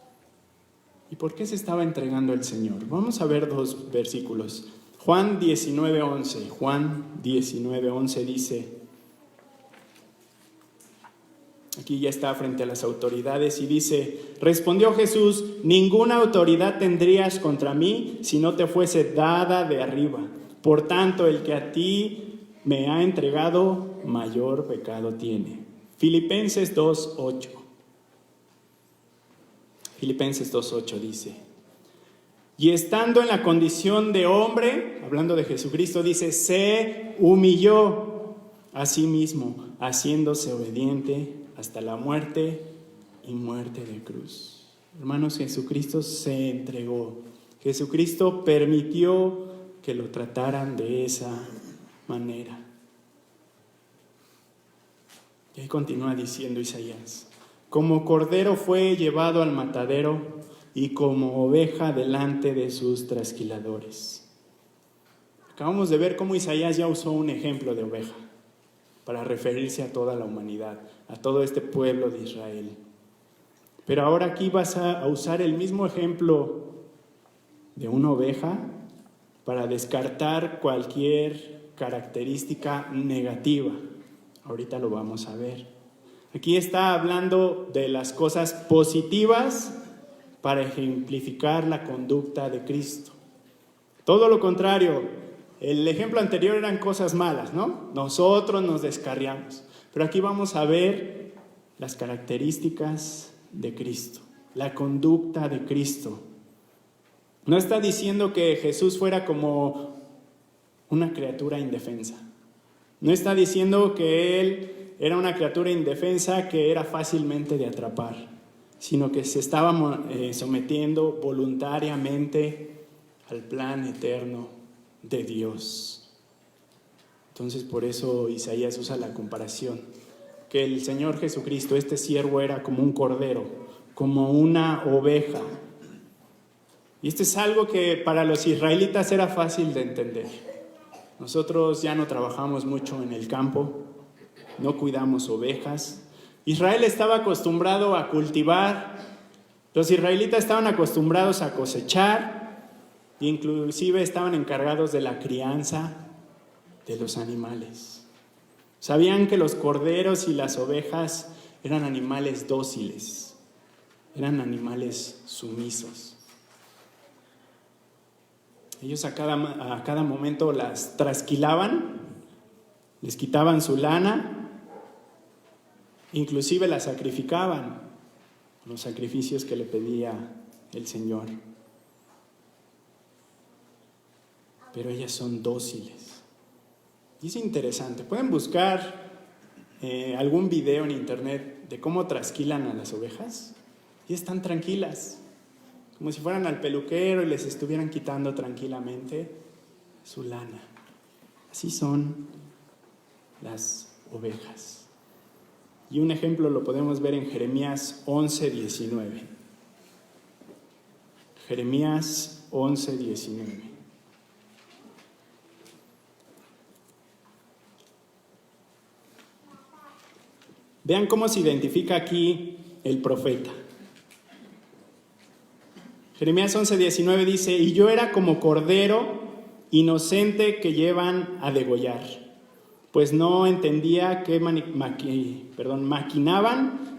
¿Y por qué se estaba entregando el Señor? Vamos a ver dos versículos. Juan 19:11. Juan 19:11 dice, aquí ya está frente a las autoridades y dice, respondió Jesús, ninguna autoridad tendrías contra mí si no te fuese dada de arriba. Por tanto, el que a ti me ha entregado, mayor pecado tiene. Filipenses 2:8. Filipenses 2:8 dice: y estando en la condición de hombre, hablando de Jesucristo, dice, se humilló a sí mismo, haciéndose obediente hasta la muerte y muerte de cruz. Hermanos, Jesucristo se entregó. Jesucristo permitió que lo trataran de esa manera. Y ahí continúa diciendo Isaías: como cordero fue llevado al matadero, y como oveja delante de sus trasquiladores. Acabamos de ver cómo Isaías ya usó un ejemplo de oveja para referirse a toda la humanidad, a todo este pueblo de Israel. Pero ahora aquí vas a usar el mismo ejemplo de una oveja para descartar cualquier característica negativa. Ahorita lo vamos a ver. Aquí está hablando de las cosas positivas para ejemplificar la conducta de Cristo. Todo lo contrario, el ejemplo anterior eran cosas malas, ¿no? Nosotros nos descarriamos. Pero aquí vamos a ver las características de Cristo, la conducta de Cristo. No está diciendo que Jesús fuera como una criatura indefensa. No está diciendo que Él era una criatura indefensa que era fácilmente de atrapar, sino que se estaba sometiendo voluntariamente al plan eterno de Dios. Entonces, por eso Isaías usa la comparación, que el Señor Jesucristo, este siervo, era como un cordero, como una oveja. Y esto es algo que para los israelitas era fácil de entender. Nosotros ya no trabajamos mucho en el campo, no cuidamos ovejas. Israel estaba acostumbrado a cultivar, los israelitas estaban acostumbrados a cosechar, e inclusive estaban encargados de la crianza de los animales. Sabían que los corderos y las ovejas eran animales dóciles, eran animales sumisos. Ellos a cada momento las trasquilaban, les quitaban su lana, inclusive la sacrificaban, los sacrificios que le pedía el Señor. Pero ellas son dóciles. Y es interesante. Pueden buscar algún video en internet de cómo trasquilan a las ovejas. Y están tranquilas, como si fueran al peluquero y les estuvieran quitando tranquilamente su lana. Así son las ovejas. Y un ejemplo lo podemos ver en Jeremías 11:19. Jeremías 11:19. Vean cómo se identifica aquí el profeta. Jeremías 11:19 dice: y yo era como cordero inocente que llevan a degollar, pues no entendía que maquinaban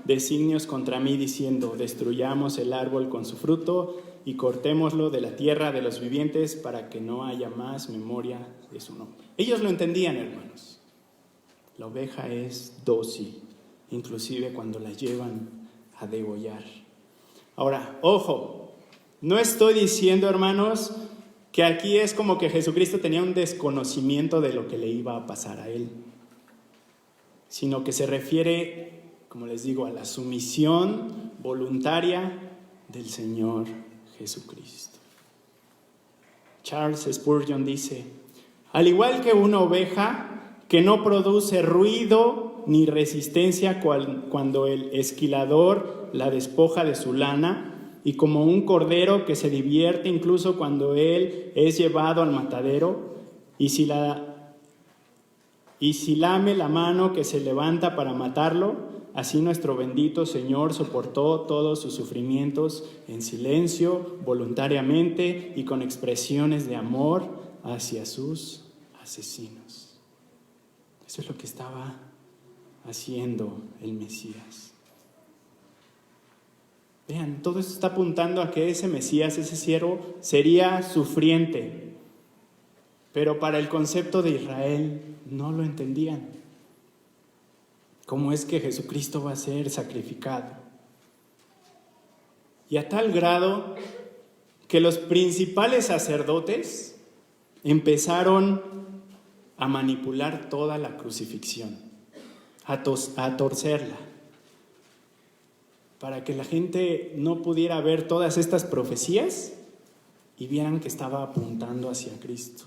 designios contra mí, diciendo: destruyamos el árbol con su fruto y cortémoslo de la tierra de los vivientes para que no haya más memoria de su nombre. Ellos lo entendían, hermanos. La oveja es dócil, inclusive cuando la llevan a degollar. Ahora, ojo, no estoy diciendo, hermanos, que aquí es como que Jesucristo tenía un desconocimiento de lo que le iba a pasar a él, sino que se refiere, como les digo, a la sumisión voluntaria del Señor Jesucristo. Charles Spurgeon dice: al igual que una oveja que no produce ruido ni resistencia cuando el esquilador la despoja de su lana, y como un cordero que se divierte incluso cuando él es llevado al matadero, y si lame la mano que se levanta para matarlo, así nuestro bendito Señor soportó todos sus sufrimientos en silencio, voluntariamente y con expresiones de amor hacia sus asesinos. Eso es lo que estaba haciendo el Mesías. Vean, todo esto está apuntando a que ese Mesías, ese siervo, sería sufriente. Pero para el concepto de Israel no lo entendían. ¿Cómo es que Jesucristo va a ser sacrificado? Y a tal grado que los principales sacerdotes empezaron a manipular toda la crucifixión, a torcerla, para que la gente no pudiera ver todas estas profecías y vieran que estaba apuntando hacia Cristo.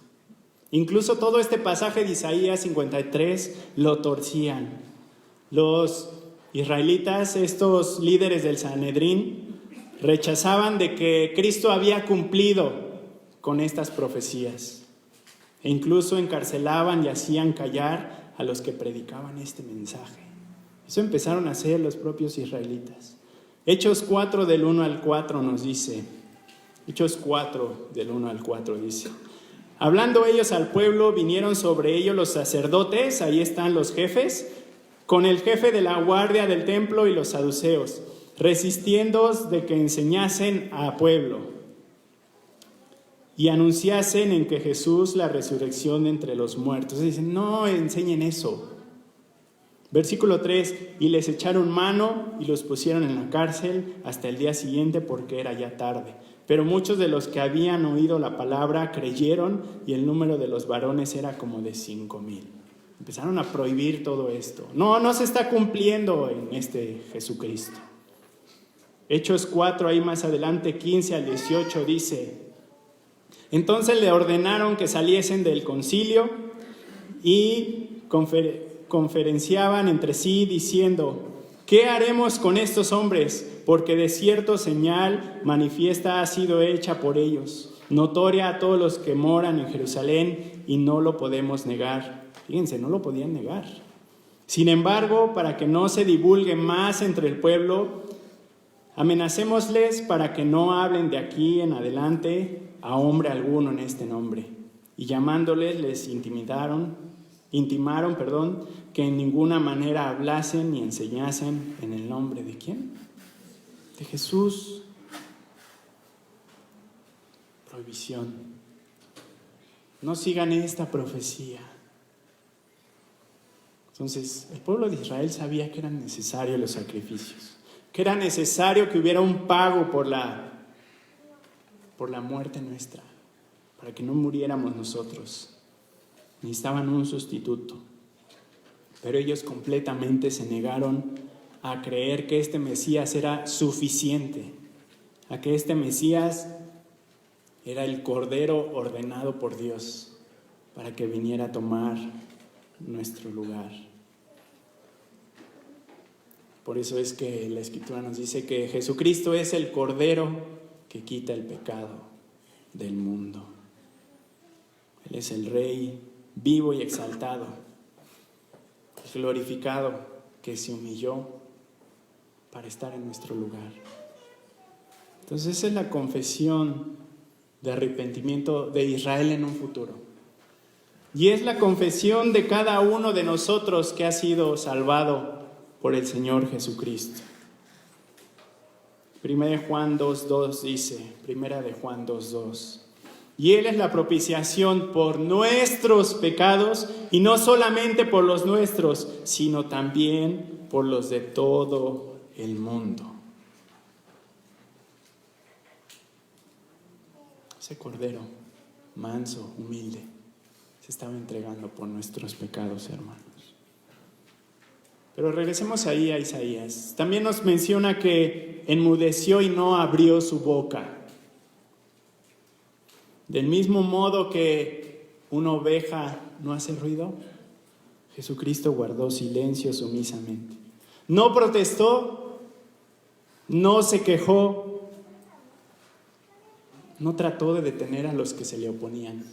Incluso todo este pasaje de Isaías 53 lo torcían. Los israelitas, estos líderes del Sanedrín, rechazaban de que Cristo había cumplido con estas profecías. E incluso encarcelaban y hacían callar a los que predicaban este mensaje. Eso empezaron a hacer los propios israelitas. Hechos 4 del 1 al 4 nos dice, Hechos 4 del 1 al 4 dice: hablando ellos al pueblo, vinieron sobre ellos los sacerdotes, ahí están los jefes, con el jefe de la guardia del templo y los saduceos, resistiéndoos de que enseñasen a pueblo y anunciasen en que Jesús la resurrección de entre los muertos. Dicen, no enseñen eso. Versículo 3, y les echaron mano y los pusieron en la cárcel hasta el día siguiente porque era ya tarde. Pero muchos de los que habían oído la palabra creyeron y el número de los varones era como de 5,000. Empezaron a prohibir todo esto. No se está cumpliendo en este Jesucristo. Hechos 4, ahí más adelante, 15 al 18 dice: entonces le ordenaron que saliesen del concilio y conferenciaban entre sí diciendo: ¿qué haremos con estos hombres? Porque de cierto señal manifiesta ha sido hecha por ellos, notoria a todos los que moran en Jerusalén, y no lo podemos negar. Fíjense, no lo podían negar. Sin embargo, para que no se divulgue más entre el pueblo, amenacémosles para que no hablen de aquí en adelante a hombre alguno en este nombre. Y llamándoles les intimaron que en ninguna manera hablasen ni enseñasen en el nombre de ¿quién? De Jesús. Prohibición. No sigan esta profecía. Entonces, el pueblo de Israel sabía que eran necesarios los sacrificios, que era necesario que hubiera un pago por la muerte nuestra, para que no muriéramos nosotros. Necesitaban un sustituto. Pero ellos completamente se negaron a creer que este Mesías era suficiente, a que este Mesías era el Cordero ordenado por Dios para que viniera a tomar nuestro lugar. Por eso es que la Escritura nos dice que Jesucristo es el Cordero que quita el pecado del mundo. Él es el Rey vivo y exaltado, glorificado, que se humilló para estar en nuestro lugar. Entonces esa es la confesión de arrepentimiento de Israel en un futuro. Y es la confesión de cada uno de nosotros que ha sido salvado por el Señor Jesucristo. Primera de Juan 2:2 dice, y Él es la propiciación por nuestros pecados, y no solamente por los nuestros, sino también por los de todo el mundo. Ese Cordero manso, humilde, se estaba entregando por nuestros pecados, hermanos. Pero regresemos ahí a Isaías. También nos menciona que enmudeció y no abrió su boca. Del mismo modo que una oveja no hace ruido, Jesucristo guardó silencio sumisamente. No protestó, no se quejó, no trató de detener a los que se le oponían.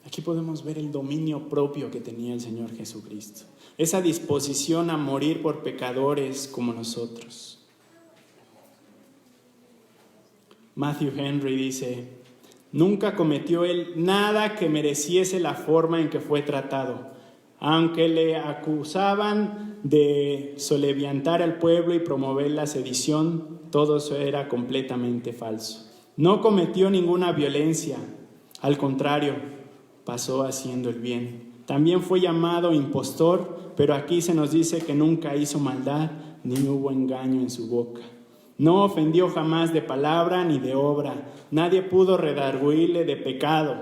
Aquí podemos ver el dominio propio que tenía el Señor Jesucristo. Esa disposición a morir por pecadores como nosotros. Matthew Henry dice, nunca cometió él nada que mereciese la forma en que fue tratado. Aunque le acusaban de soleviantar al pueblo y promover la sedición, todo eso era completamente falso. No cometió ninguna violencia. Al contrario, pasó haciendo el bien. También fue llamado impostor, pero aquí se nos dice que nunca hizo maldad, ni hubo engaño en su boca. No ofendió jamás de palabra ni de obra. Nadie pudo redarguirle de pecado.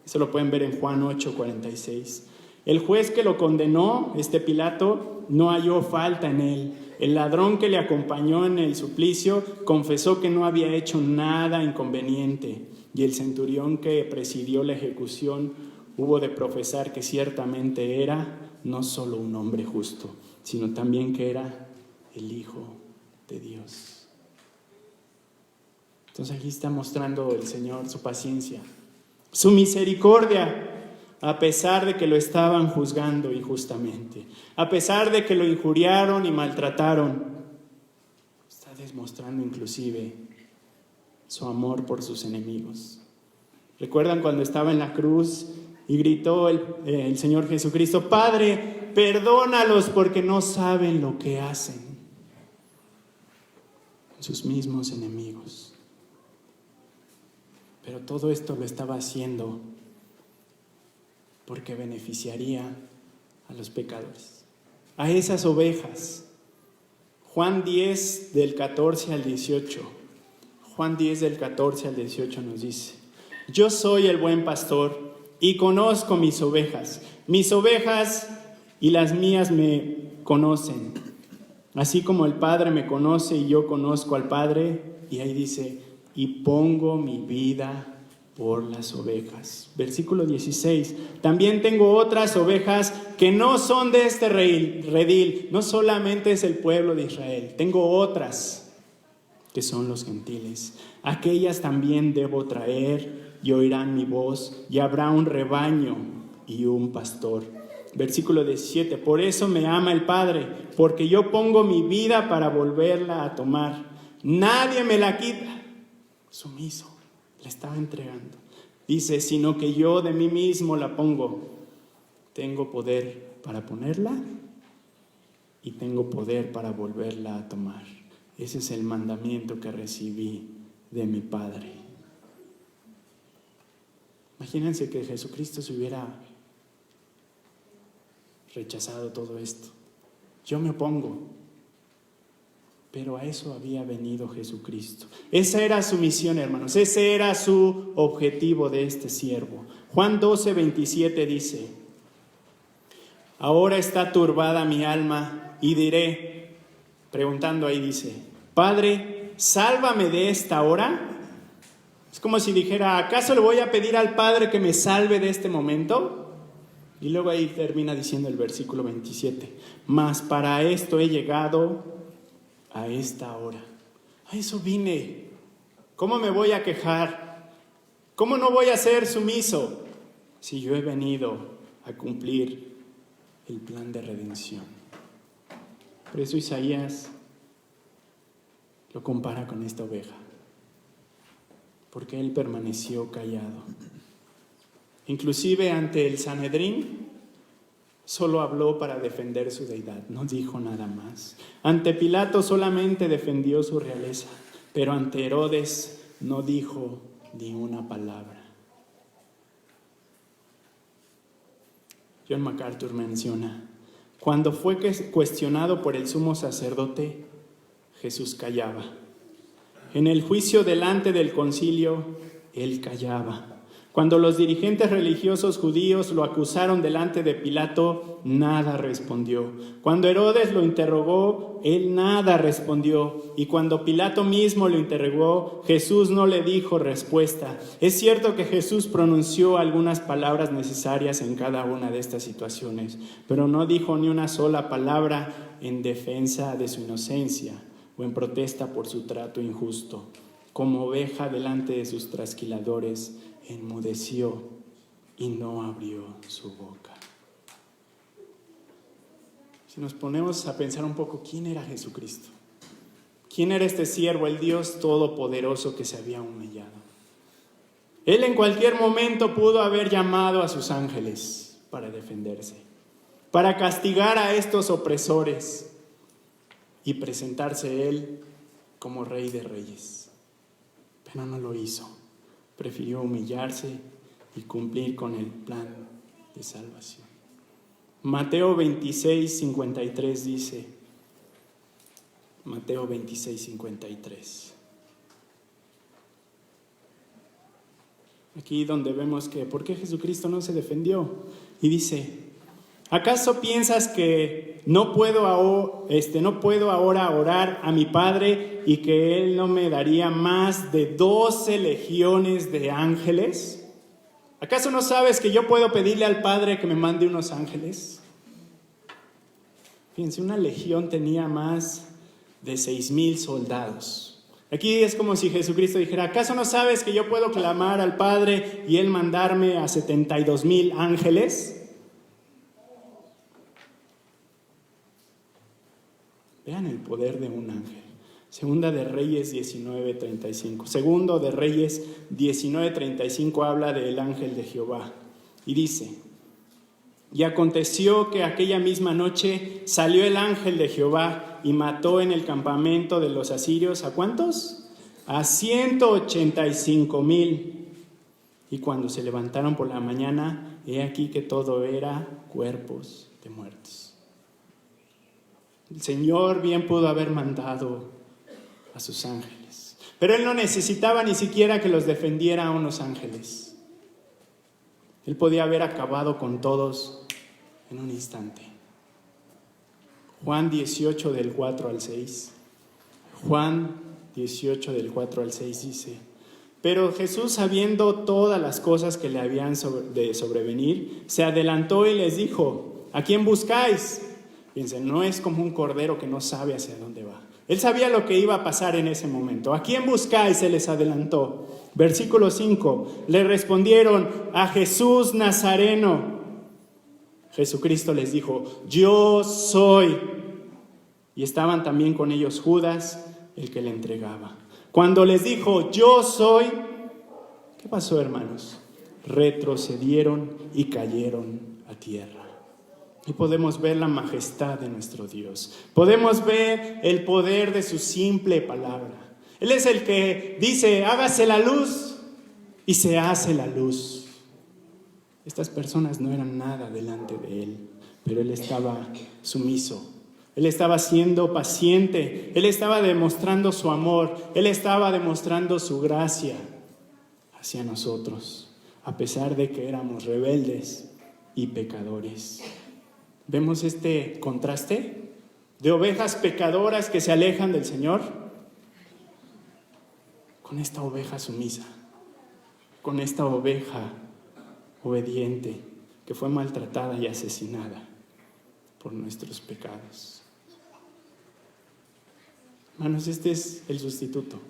Eso lo pueden ver en Juan 8:46. El juez que lo condenó, Pilato, no halló falta en él. El ladrón que le acompañó en el suplicio confesó que no había hecho nada inconveniente. Y el centurión que presidió la ejecución hubo de profesar que ciertamente era no solo un hombre justo, sino también que era el Hijo de Dios. Entonces aquí está mostrando el Señor su paciencia, su misericordia, a pesar de que lo estaban juzgando injustamente, a pesar de que lo injuriaron y maltrataron. Está demostrando inclusive su amor por sus enemigos. ¿Recuerdan cuando estaba en la cruz y gritó el Señor Jesucristo: Padre, perdónalos porque no saben lo que hacen? Sus mismos enemigos. Pero todo esto lo estaba haciendo porque beneficiaría a los pecadores, a esas ovejas. Juan 10 del 14 al 18. Juan 10 del 14 al 18 nos dice: Yo soy el buen pastor y conozco mis ovejas y las mías me conocen, así como el Padre me conoce y yo conozco al Padre. Y ahí dice: y pongo mi vida por las ovejas. Versículo 16. También tengo otras ovejas que no son de este redil. No solamente es el pueblo de Israel. Tengo otras que son los gentiles. Aquellas también debo traer y oirán mi voz, y habrá un rebaño y un pastor. Versículo 17. Por eso me ama el Padre, porque yo pongo mi vida para volverla a tomar. Nadie me la quita. Sumiso, la estaba entregando. Dice: sino que yo de mí mismo la pongo. Tengo poder para ponerla y tengo poder para volverla a tomar. Ese es el mandamiento que recibí de mi Padre. Imagínense que Jesucristo se hubiera rechazado todo esto. Yo me opongo. Pero a eso había venido Jesucristo. Esa era su misión, hermanos. Ese era su objetivo de este siervo. Juan 12:27 dice: ahora está turbada mi alma y diré, preguntando ahí dice: Padre, sálvame de esta hora. Es como si dijera: ¿acaso le voy a pedir al Padre que me salve de este momento? Y luego ahí termina diciendo el versículo 27: mas para esto he llegado a esta hora. A eso vine. ¿Cómo me voy a quejar? ¿Cómo no voy a ser sumiso si yo he venido a cumplir el plan de redención? Por eso Isaías lo compara con esta oveja, porque él permaneció callado. Inclusive ante el Sanedrín solo habló para defender su deidad, no dijo nada más. Ante Pilato solamente defendió su realeza, pero ante Herodes no dijo ni una palabra. John MacArthur menciona: cuando fue cuestionado por el sumo sacerdote, Jesús callaba. En el juicio delante del concilio, él callaba. Cuando los dirigentes religiosos judíos lo acusaron delante de Pilato, nada respondió. Cuando Herodes lo interrogó, él nada respondió. Y cuando Pilato mismo lo interrogó, Jesús no le dijo respuesta. Es cierto que Jesús pronunció algunas palabras necesarias en cada una de estas situaciones, pero no dijo ni una sola palabra en defensa de su inocencia o en protesta por su trato injusto. Como oveja delante de sus trasquiladores, enmudeció y no abrió su boca. Si nos ponemos a pensar un poco, ¿quién era Jesucristo? ¿Quién era este siervo, el Dios todopoderoso que se había humillado? Él en cualquier momento pudo haber llamado a sus ángeles para defenderse, para castigar a estos opresores y presentarse él como Rey de Reyes. Pero no lo hizo. Prefirió humillarse y cumplir con el plan de salvación. Mateo 26:53 dice, Mateo 26:53. Aquí donde vemos que ¿por qué Jesucristo no se defendió? Y dice, ¿acaso piensas que no puedo ahora orar a mi Padre y que Él no me daría más de 12 legiones de ángeles? ¿Acaso no sabes que yo puedo pedirle al Padre que me mande unos ángeles? Fíjense, una legión tenía más de 6,000 soldados. Aquí es como si Jesucristo dijera, ¿acaso no sabes que yo puedo clamar al Padre y Él mandarme a 72,000 ángeles? Vean el poder de un ángel. Segunda de Reyes 19:35. Segundo de Reyes 19:35 habla del ángel de Jehová. Y dice, y aconteció que aquella misma noche salió el ángel de Jehová y mató en el campamento de los asirios, ¿a cuántos? A 185,000. Y cuando se levantaron por la mañana, he aquí que todo era cuerpos de muertos. El Señor bien pudo haber mandado a sus ángeles, pero Él no necesitaba ni siquiera que los defendiera a unos ángeles. Él podía haber acabado con todos en un instante. Juan 18 del 4 al 6. Juan 18 del 4 al 6 dice, pero Jesús, sabiendo todas las cosas que le habían de sobrevenir, se adelantó y les dijo, ¿a quién buscáis? Fíjense, no es como un cordero que no sabe hacia dónde va. Él sabía lo que iba a pasar en ese momento. ¿A quién buscáis? Se les adelantó. Versículo 5. Le respondieron, a Jesús Nazareno. Jesucristo les dijo, yo soy. Y estaban también con ellos Judas, el que le entregaba. Cuando les dijo, yo soy, ¿qué pasó, hermanos? Retrocedieron y cayeron a tierra. Y podemos ver la majestad de nuestro Dios. Podemos ver el poder de su simple palabra. Él es el que dice, hágase la luz, y se hace la luz. Estas personas no eran nada delante de Él, pero Él estaba sumiso. Él estaba siendo paciente. Él estaba demostrando su amor. Él estaba demostrando su gracia hacia nosotros, a pesar de que éramos rebeldes y pecadores. ¿Vemos este contraste de ovejas pecadoras que se alejan del Señor? Con esta oveja sumisa, con esta oveja obediente que fue maltratada y asesinada por nuestros pecados. Hermanos, este es el sustituto.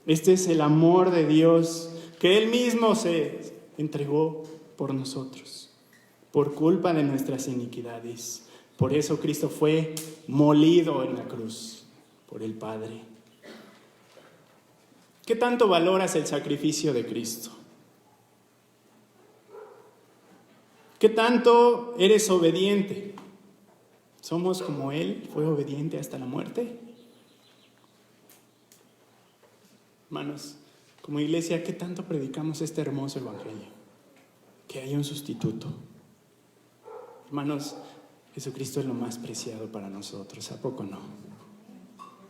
Este es el amor de Dios que Él mismo se entregó por nosotros. Por culpa de nuestras iniquidades. Por eso Cristo fue molido en la cruz por el Padre. ¿Qué tanto valoras el sacrificio de Cristo? ¿Qué tanto eres obediente? ¿Somos como Él? ¿Fue obediente hasta la muerte? Hermanos, como iglesia, ¿qué tanto predicamos este hermoso evangelio? Que hay un sustituto. Hermanos, Jesucristo es lo más preciado para nosotros, ¿a poco no?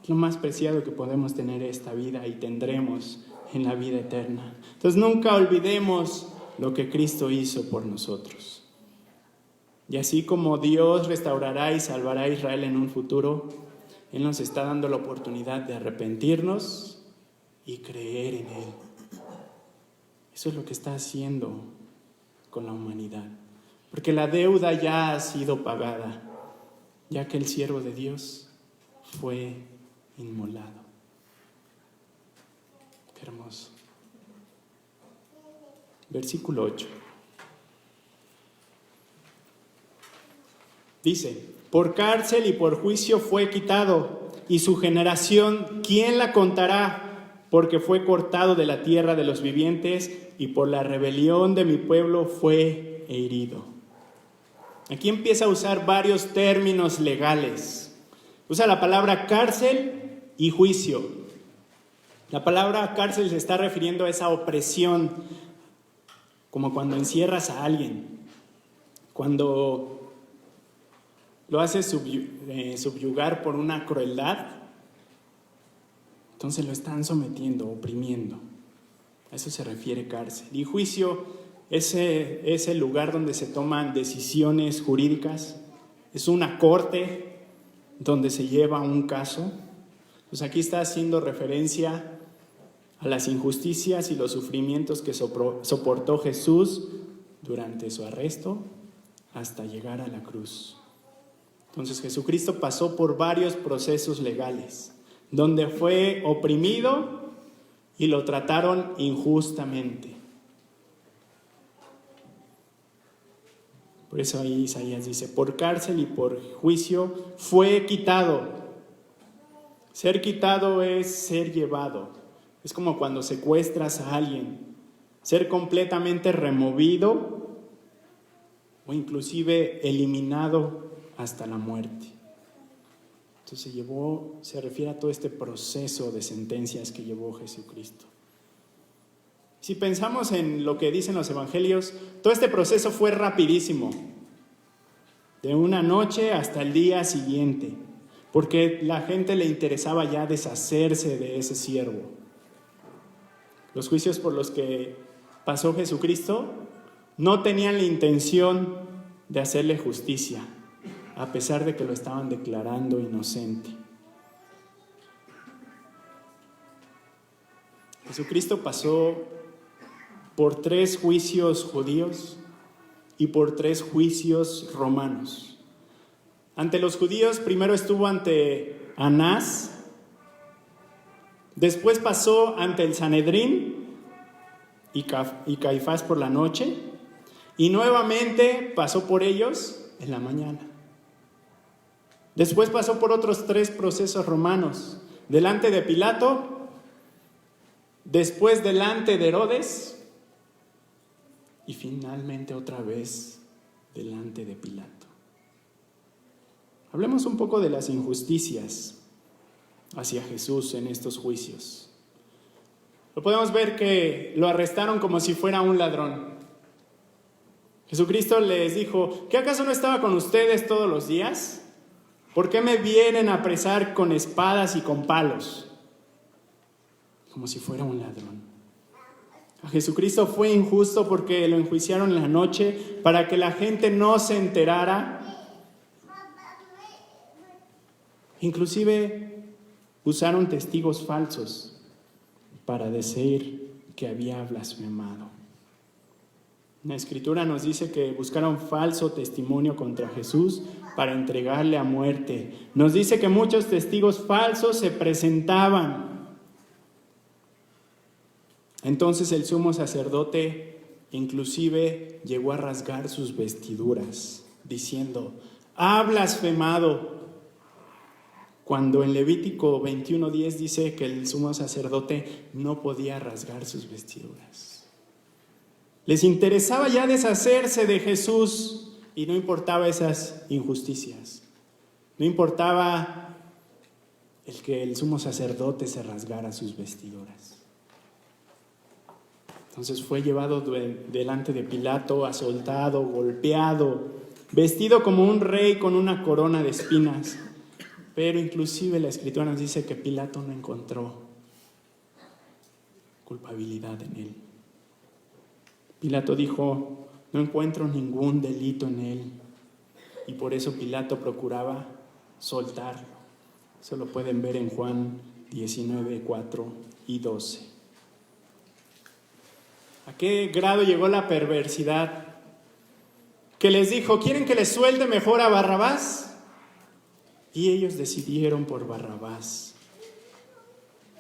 Es lo más preciado que podemos tener esta vida y tendremos en la vida eterna. Entonces nunca olvidemos lo que Cristo hizo por nosotros. Y así como Dios restaurará y salvará a Israel en un futuro, Él nos está dando la oportunidad de arrepentirnos y creer en Él. Eso es lo que está haciendo con la humanidad. Porque la deuda ya ha sido pagada, ya que el siervo de Dios fue inmolado. Qué hermoso. Versículo 8. Dice, por cárcel y por juicio fue quitado, y su generación, ¿quién la contará? Porque fue cortado de la tierra de los vivientes, y por la rebelión de mi pueblo fue herido. Aquí empieza a usar varios términos legales. Usa la palabra cárcel y juicio. La palabra cárcel se está refiriendo a esa opresión como cuando encierras a alguien, cuando lo haces subyugar por una crueldad, entonces lo están sometiendo, oprimiendo. A eso se refiere cárcel. Y juicio es el lugar donde se toman decisiones jurídicas, es una corte donde se lleva un caso. Pues aquí está haciendo referencia a las injusticias y los sufrimientos que soportó Jesús durante su arresto hasta llegar a la cruz. Entonces Jesucristo pasó por varios procesos legales, donde fue oprimido y lo trataron injustamente. Por eso ahí Isaías dice, por cárcel y por juicio fue quitado. Ser quitado es ser llevado. Es como cuando secuestras a alguien. Ser completamente removido o inclusive eliminado hasta la muerte. Entonces se refiere a todo este proceso de sentencias que llevó Jesucristo. Si pensamos en lo que dicen los evangelios, todo este proceso fue rapidísimo, de una noche hasta el día siguiente, porque la gente le interesaba ya deshacerse de ese siervo. Los juicios por los que pasó Jesucristo no tenían la intención de hacerle justicia, a pesar de que lo estaban declarando inocente. Jesucristo pasó por 3 juicios judíos y por 3 juicios romanos. Ante los judíos, primero estuvo ante Anás, después pasó ante el Sanedrín y Caifás por la noche, y nuevamente pasó por ellos en la mañana. Después pasó por otros 3 procesos romanos, delante de Pilato, después delante de Herodes, y finalmente otra vez delante de Pilato. Hablemos un poco de las injusticias hacia Jesús en estos juicios. Lo podemos ver que lo arrestaron como si fuera un ladrón. Jesucristo les dijo, ¿qué acaso no estaba con ustedes todos los días? ¿Por qué me vienen a apresar con espadas y con palos? Como si fuera un ladrón. A Jesucristo fue injusto porque lo enjuiciaron en la noche para que la gente no se enterara. Inclusive usaron testigos falsos para decir que había blasfemado. La Escritura nos dice que buscaron falso testimonio contra Jesús para entregarle a muerte. Nos dice que muchos testigos falsos se presentaban. Entonces el sumo sacerdote inclusive llegó a rasgar sus vestiduras, diciendo, ¡ha blasfemado! Cuando en Levítico 21:10 dice que el sumo sacerdote no podía rasgar sus vestiduras. Les interesaba ya deshacerse de Jesús y no importaba esas injusticias. No importaba el que el sumo sacerdote se rasgara sus vestiduras. Entonces fue llevado delante de Pilato, azotado, golpeado, vestido como un rey con una corona de espinas. Pero inclusive la Escritura nos dice que Pilato no encontró culpabilidad en él. Pilato dijo, no encuentro ningún delito en él. Y por eso Pilato procuraba soltarlo. Eso lo pueden ver en Juan 19, 4 y 12. ¿A qué grado llegó la perversidad? Que les dijo, ¿quieren que les suelte mejor a Barrabás? Y ellos decidieron por Barrabás.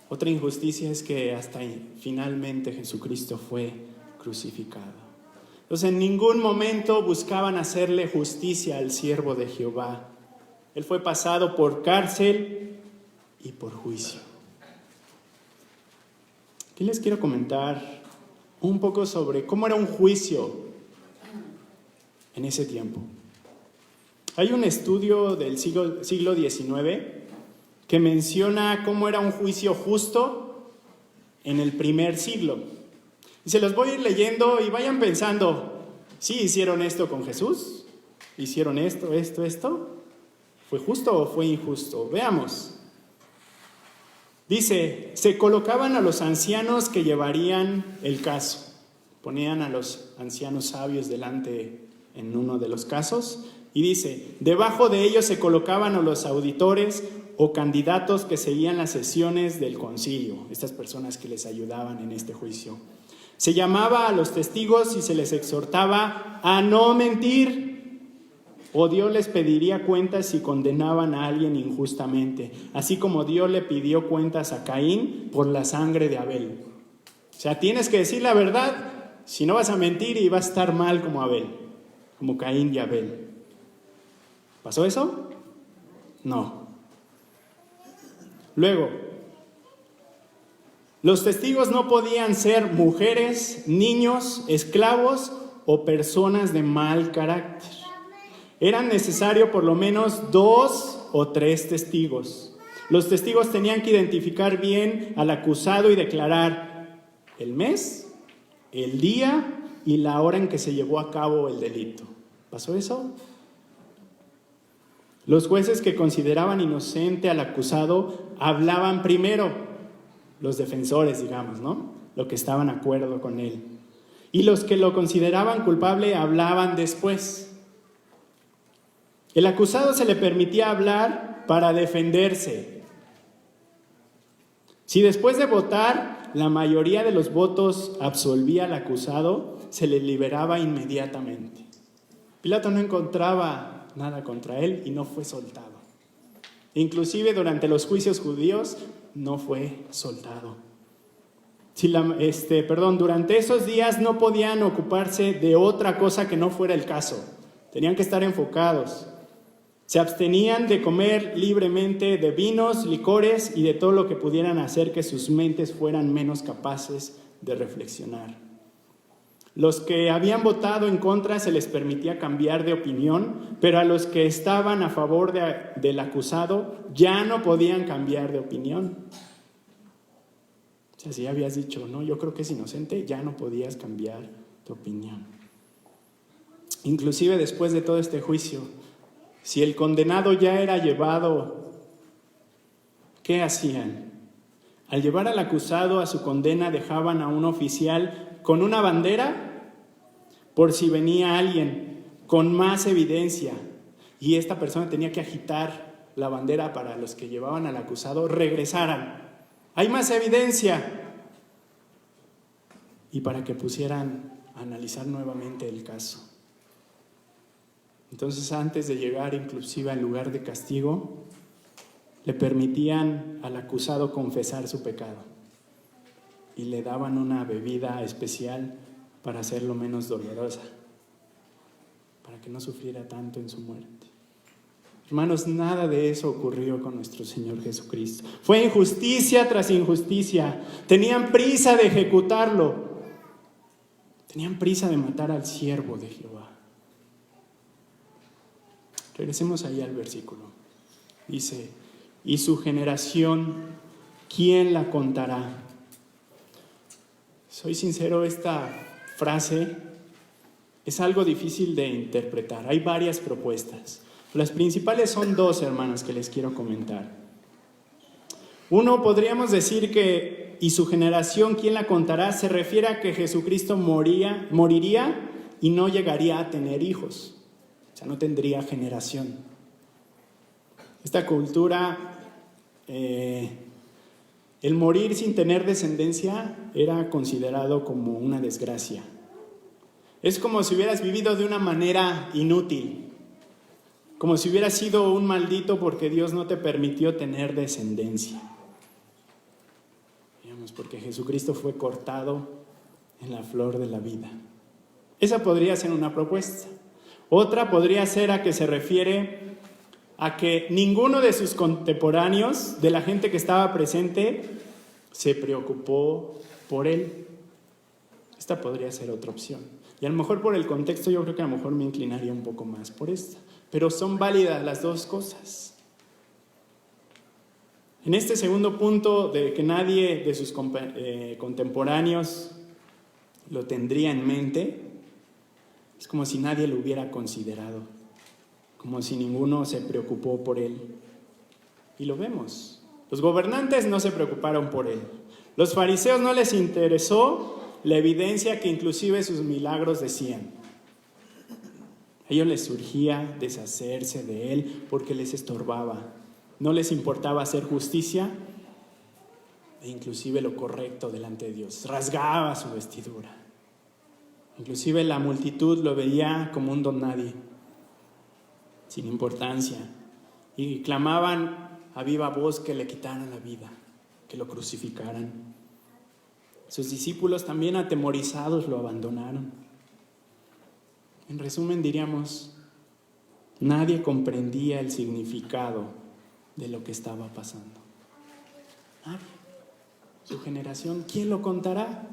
Otra injusticia es que hasta finalmente Jesucristo fue crucificado. Entonces en ningún momento buscaban hacerle justicia al siervo de Jehová. Él fue pasado por cárcel y por juicio. Aquí les quiero comentar un poco sobre cómo era un juicio en ese tiempo. Hay un estudio del siglo XIX que menciona cómo era un juicio justo en el primer siglo. Y se los voy a ir leyendo y vayan pensando, ¿sí hicieron esto con Jesús? ¿Hicieron esto? ¿Fue justo o fue injusto? Veamos. Dice, se colocaban a los ancianos que llevarían el caso. Ponían a los ancianos sabios delante en uno de los casos. Y dice, debajo de ellos se colocaban a los auditores o candidatos que seguían las sesiones del concilio. Estas personas que les ayudaban en este juicio. Se llamaba a los testigos y se les exhortaba a no mentir. O Dios les pediría cuentas si condenaban a alguien injustamente, así como Dios le pidió cuentas a Caín por la sangre de Abel. O sea, tienes que decir la verdad, si no vas a mentir y vas a estar mal como Abel, como Caín y Abel. ¿Pasó eso? No. Luego, los testigos no podían ser mujeres, niños, esclavos o personas de mal carácter. Eran necesarios por lo menos 2 o 3 testigos. Los testigos tenían que identificar bien al acusado y declarar el mes, el día y la hora en que se llevó a cabo el delito. ¿Pasó eso? Los jueces que consideraban inocente al acusado hablaban primero, los defensores, digamos, ¿no? Los que estaban de acuerdo con él. Y los que lo consideraban culpable hablaban después. El acusado se le permitía hablar para defenderse. Si después de votar la mayoría de los votos absolvía al acusado, se le liberaba inmediatamente. Pilato no encontraba nada contra él y no fue soltado. Inclusive durante los juicios judíos no fue soltado. Durante esos días no podían ocuparse de otra cosa que no fuera el caso. Tenían que estar enfocados. Se abstenían de comer libremente de vinos, licores y de todo lo que pudieran hacer que sus mentes fueran menos capaces de reflexionar. Los que habían votado en contra se les permitía cambiar de opinión, pero a los que estaban a favor del acusado ya no podían cambiar de opinión. O sea, si habías dicho, no, yo creo que es inocente, ya no podías cambiar tu opinión. Inclusive después de todo este juicio, si el condenado ya era llevado, ¿qué hacían? Al llevar al acusado a su condena, dejaban a un oficial con una bandera por si venía alguien con más evidencia. Y esta persona tenía que agitar la bandera para los que llevaban al acusado regresaran. Hay más evidencia. Y para que pusieran a analizar nuevamente el caso. Entonces, antes de llegar inclusive al lugar de castigo, le permitían al acusado confesar su pecado y le daban una bebida especial para hacerlo menos dolorosa, para que no sufriera tanto en su muerte. Hermanos, nada de eso ocurrió con nuestro Señor Jesucristo. Fue injusticia tras injusticia. Tenían prisa de ejecutarlo. Tenían prisa de matar al siervo de Jehová. Regresemos ahí al versículo. Dice, y su generación, ¿quién la contará? Soy sincero, esta frase es algo difícil de interpretar. Hay varias propuestas. Las principales son 2, hermanos, que les quiero comentar. Uno, podríamos decir que, y su generación, ¿quién la contará? Se refiere a que Jesucristo moriría y no llegaría a tener hijos. O sea, no tendría generación. Esta cultura, el morir sin tener descendencia era considerado como una desgracia. Es como si hubieras vivido de una manera inútil, como si hubieras sido un maldito porque Dios no te permitió tener descendencia. Digamos, porque Jesucristo fue cortado en la flor de la vida. Esa podría ser una propuesta. Otra podría ser a que se refiere a que ninguno de sus contemporáneos, de la gente que estaba presente, se preocupó por él. Esta podría ser otra opción. Y a lo mejor por el contexto yo creo que a lo mejor me inclinaría un poco más por esta. Pero son válidas las 2 cosas. En este segundo punto de que nadie de sus contemporáneos lo tendría en mente, es como si nadie lo hubiera considerado, como si ninguno se preocupó por él. Y lo vemos. Los gobernantes no se preocuparon por él. Los fariseos no les interesó la evidencia que inclusive sus milagros decían. A ellos les surgía deshacerse de él porque les estorbaba. No les importaba hacer justicia e inclusive lo correcto delante de Dios. Rasgaba su vestidura. Inclusive la multitud lo veía como un don nadie, sin importancia. Y clamaban a viva voz que le quitaran la vida, que lo crucificaran. Sus discípulos también atemorizados lo abandonaron. En resumen diríamos, nadie comprendía el significado de lo que estaba pasando. Nadie. Su generación, ¿quién lo contará?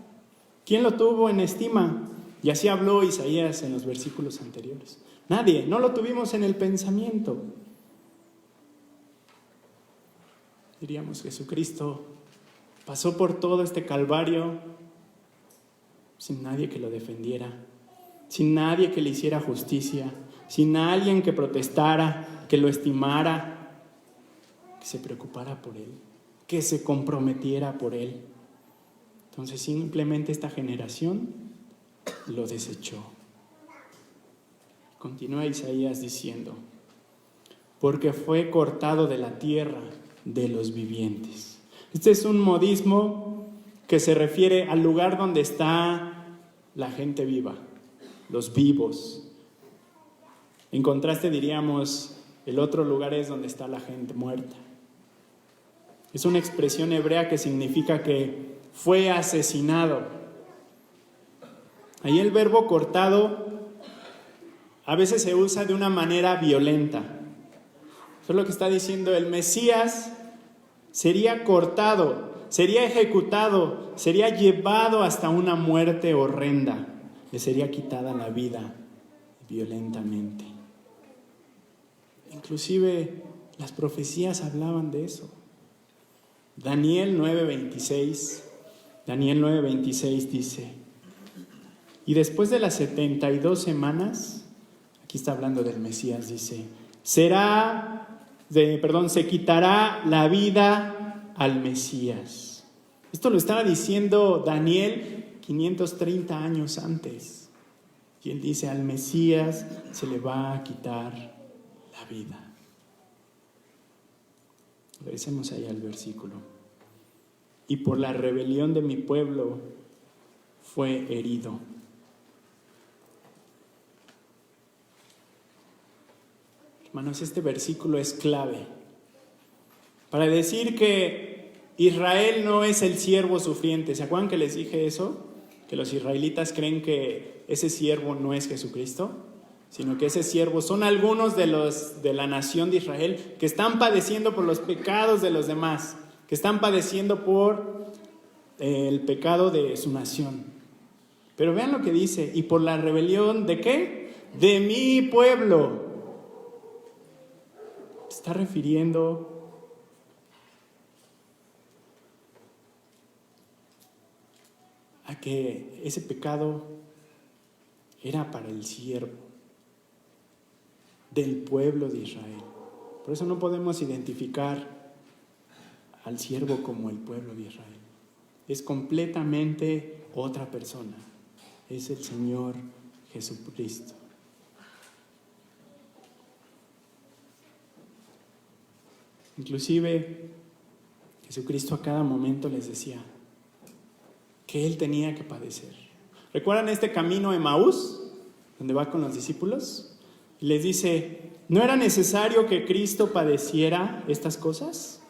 ¿Quién lo tuvo en estima? Y así habló Isaías en los versículos anteriores. Nadie, no lo tuvimos en el pensamiento. Diríamos, Jesucristo pasó por todo este calvario sin nadie que lo defendiera, sin nadie que le hiciera justicia, sin alguien que protestara, que lo estimara, que se preocupara por él, que se comprometiera por él. Entonces simplemente esta generación lo desechó. Continúa Isaías diciendo, porque fue cortado de la tierra de los vivientes. Este es un modismo que se refiere al lugar donde está la gente viva, los vivos. En contraste diríamos, el otro lugar es donde está la gente muerta. Es una expresión hebrea que significa que fue asesinado. Ahí el verbo cortado a veces se usa de una manera violenta. Eso es lo que está diciendo. El Mesías sería cortado, sería ejecutado, sería llevado hasta una muerte horrenda. Le sería quitada la vida violentamente. Inclusive las profecías hablaban de eso. Daniel 9:26 dice, y después de las 72 semanas, aquí está hablando del Mesías, dice, se quitará la vida al Mesías. Esto lo estaba diciendo Daniel 530 años antes. Y él dice, al Mesías se le va a quitar la vida. Regresemos ahí al versículo. Y por la rebelión de mi pueblo fue herido. Hermanos, este versículo es clave para decir que Israel no es el siervo sufriente. ¿Se acuerdan que les dije eso? Que los israelitas creen que ese siervo no es Jesucristo, sino que ese siervo son algunos de la nación de Israel que están padeciendo por los pecados de los demás, que están padeciendo por el pecado de su nación. Pero vean lo que dice, y por la rebelión ¿de qué? De mi pueblo. Está refiriendo a que ese pecado era para el siervo del pueblo de Israel. Por eso no podemos identificar al siervo como el pueblo de Israel. Es completamente otra persona. Es el Señor Jesucristo. Inclusive Jesucristo a cada momento les decía que Él tenía que padecer. ¿Recuerdan este camino a Emaús, donde va con los discípulos? Y les dice, ¿no era necesario que Cristo padeciera estas cosas?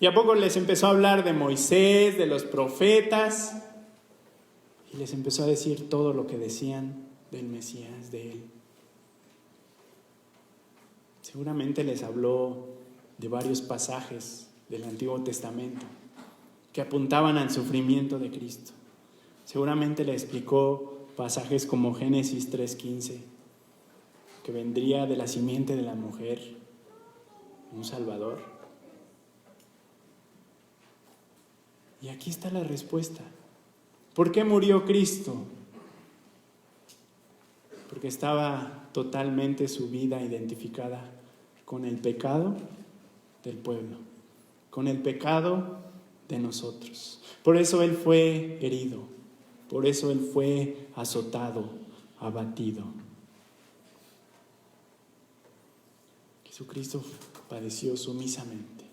Y a poco les empezó a hablar de Moisés, de los profetas, y les empezó a decir todo lo que decían del Mesías, de Él. Seguramente les habló de varios pasajes del Antiguo Testamento que apuntaban al sufrimiento de Cristo. Seguramente le explicó pasajes como Génesis 3:15, que vendría de la simiente de la mujer un Salvador. Y aquí está la respuesta. ¿Por qué murió Cristo? Porque estaba totalmente su vida identificada con el pecado del pueblo, con el pecado de nosotros. Por eso Él fue herido, por eso Él fue azotado, abatido. Jesucristo padeció sumisamente.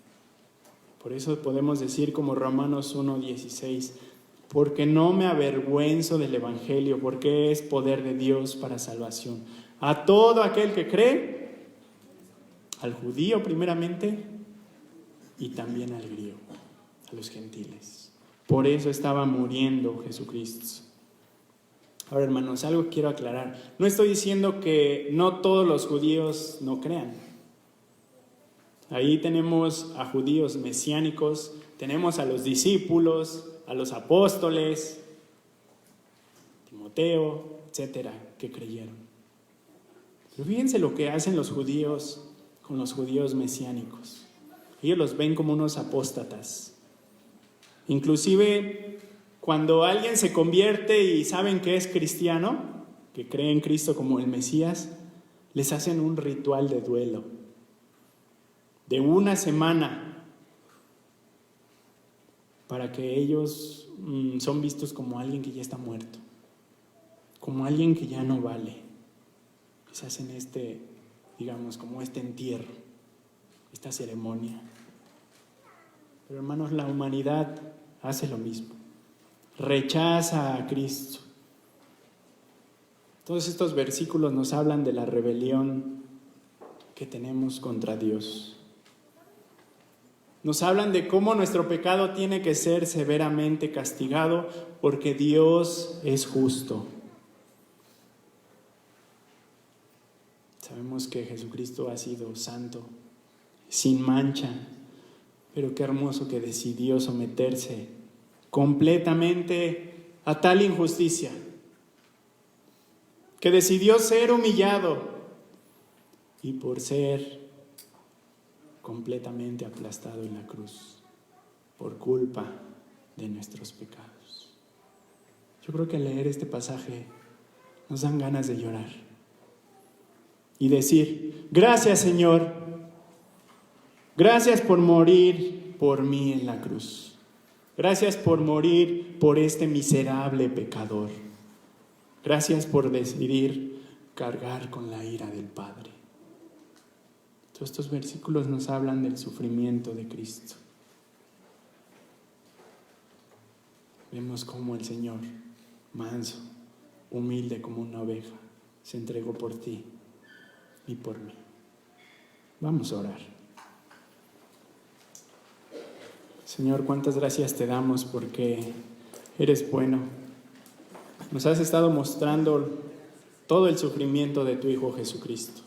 Por eso podemos decir como Romanos 1:16, porque no me avergüenzo del Evangelio, porque es poder de Dios para salvación a todo aquel que cree, al judío primeramente y también al griego, a los gentiles. Por eso estaba muriendo Jesucristo. Ahora, hermanos, algo quiero aclarar. No estoy diciendo que no todos los judíos no crean. Ahí tenemos a judíos mesiánicos, tenemos a los discípulos, a los apóstoles, Timoteo, etcétera, que creyeron. Pero fíjense lo que hacen los judíos con los judíos mesiánicos. Ellos los ven como unos apóstatas. Inclusive cuando alguien se convierte y saben que es cristiano, que cree en Cristo como el Mesías, les hacen un ritual de duelo de 1 semana para que ellos son vistos como alguien que ya está muerto, como alguien que ya no vale. Les hacen como este entierro, esta ceremonia. Pero hermanos, la humanidad hace lo mismo. Rechaza a Cristo. Todos estos versículos nos hablan de la rebelión que tenemos contra Dios. Nos hablan de cómo nuestro pecado tiene que ser severamente castigado porque Dios es justo. Sabemos que Jesucristo ha sido santo, sin mancha, pero qué hermoso que decidió someterse completamente a tal injusticia, que decidió ser humillado y por ser completamente aplastado en la cruz por culpa de nuestros pecados. Yo creo que al leer este pasaje nos dan ganas de llorar y decir: gracias, Señor, gracias por morir por mí en la cruz, gracias por morir por este miserable pecador, gracias por decidir cargar con la ira del Padre. Todos estos versículos nos hablan del sufrimiento de Cristo. Vemos cómo el Señor, manso, humilde como una oveja, se entregó por ti y por mí. Vamos a orar. Señor, cuántas gracias te damos porque eres bueno. Nos has estado mostrando todo el sufrimiento de tu Hijo Jesucristo.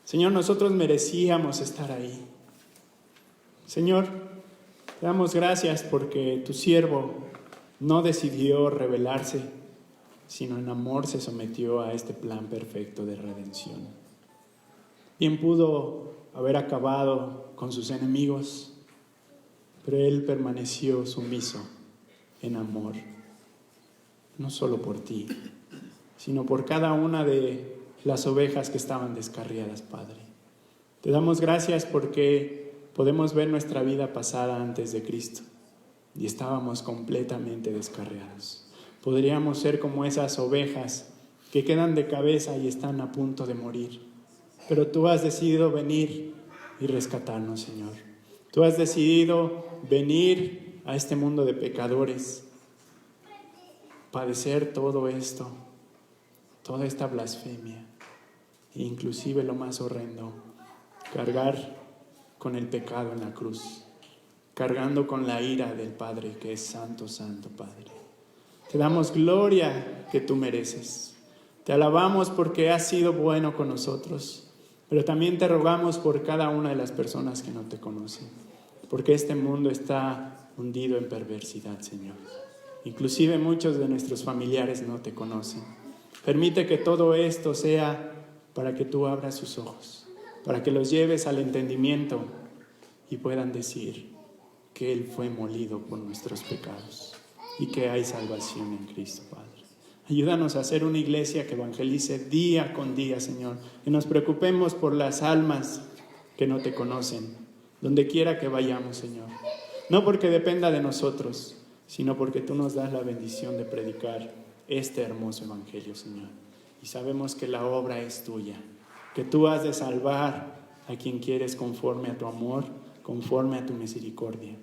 Señor, nosotros merecíamos estar ahí. Señor, te damos gracias porque tu siervo no decidió rebelarse, sino en amor se sometió a este plan perfecto de redención. Bien pudo haber acabado con sus enemigos, pero él permaneció sumiso en amor, no solo por ti, sino por cada una de las ovejas que estaban descarriadas, Padre. Te damos gracias porque podemos ver nuestra vida pasada antes de Cristo y estábamos completamente descarriados. Podríamos ser como esas ovejas que quedan de cabeza y están a punto de morir, pero tú has decidido venir y rescatarnos, Señor. Tú has decidido venir a este mundo de pecadores, padecer todo esto, toda esta blasfemia, e inclusive lo más horrendo, cargar con el pecado en la cruz, cargando con la ira del Padre que es santo, santo Padre. Te damos gloria que tú mereces. Te alabamos porque has sido bueno con nosotros, pero también te rogamos por cada una de las personas que no te conocen, porque este mundo está hundido en perversidad, Señor. Inclusive muchos de nuestros familiares no te conocen. Permite que todo esto sea para que tú abras sus ojos, para que los lleves al entendimiento y puedan decir que Él fue molido por nuestros pecados y que hay salvación en Cristo, Padre. Ayúdanos a ser una iglesia que evangelice día con día, Señor. Que nos preocupemos por las almas que no te conocen, donde quiera que vayamos, Señor. No porque dependa de nosotros, sino porque tú nos das la bendición de predicar este hermoso evangelio, Señor. Y sabemos que la obra es tuya, que tú has de salvar a quien quieres conforme a tu amor, conforme a tu misericordia.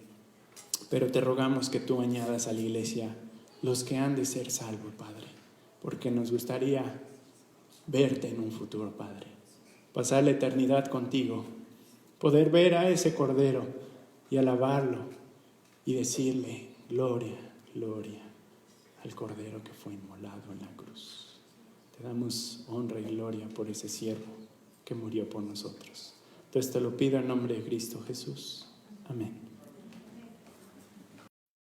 Pero te rogamos que tú añadas a la iglesia los que han de ser salvos, Padre, porque nos gustaría verte en un futuro, Padre, pasar la eternidad contigo, poder ver a ese Cordero y alabarlo y decirle: gloria, gloria al Cordero que fue inmolado en la cruz. Te damos honra y gloria por ese siervo que murió por nosotros. Entonces te lo pido en nombre de Cristo Jesús. Amén.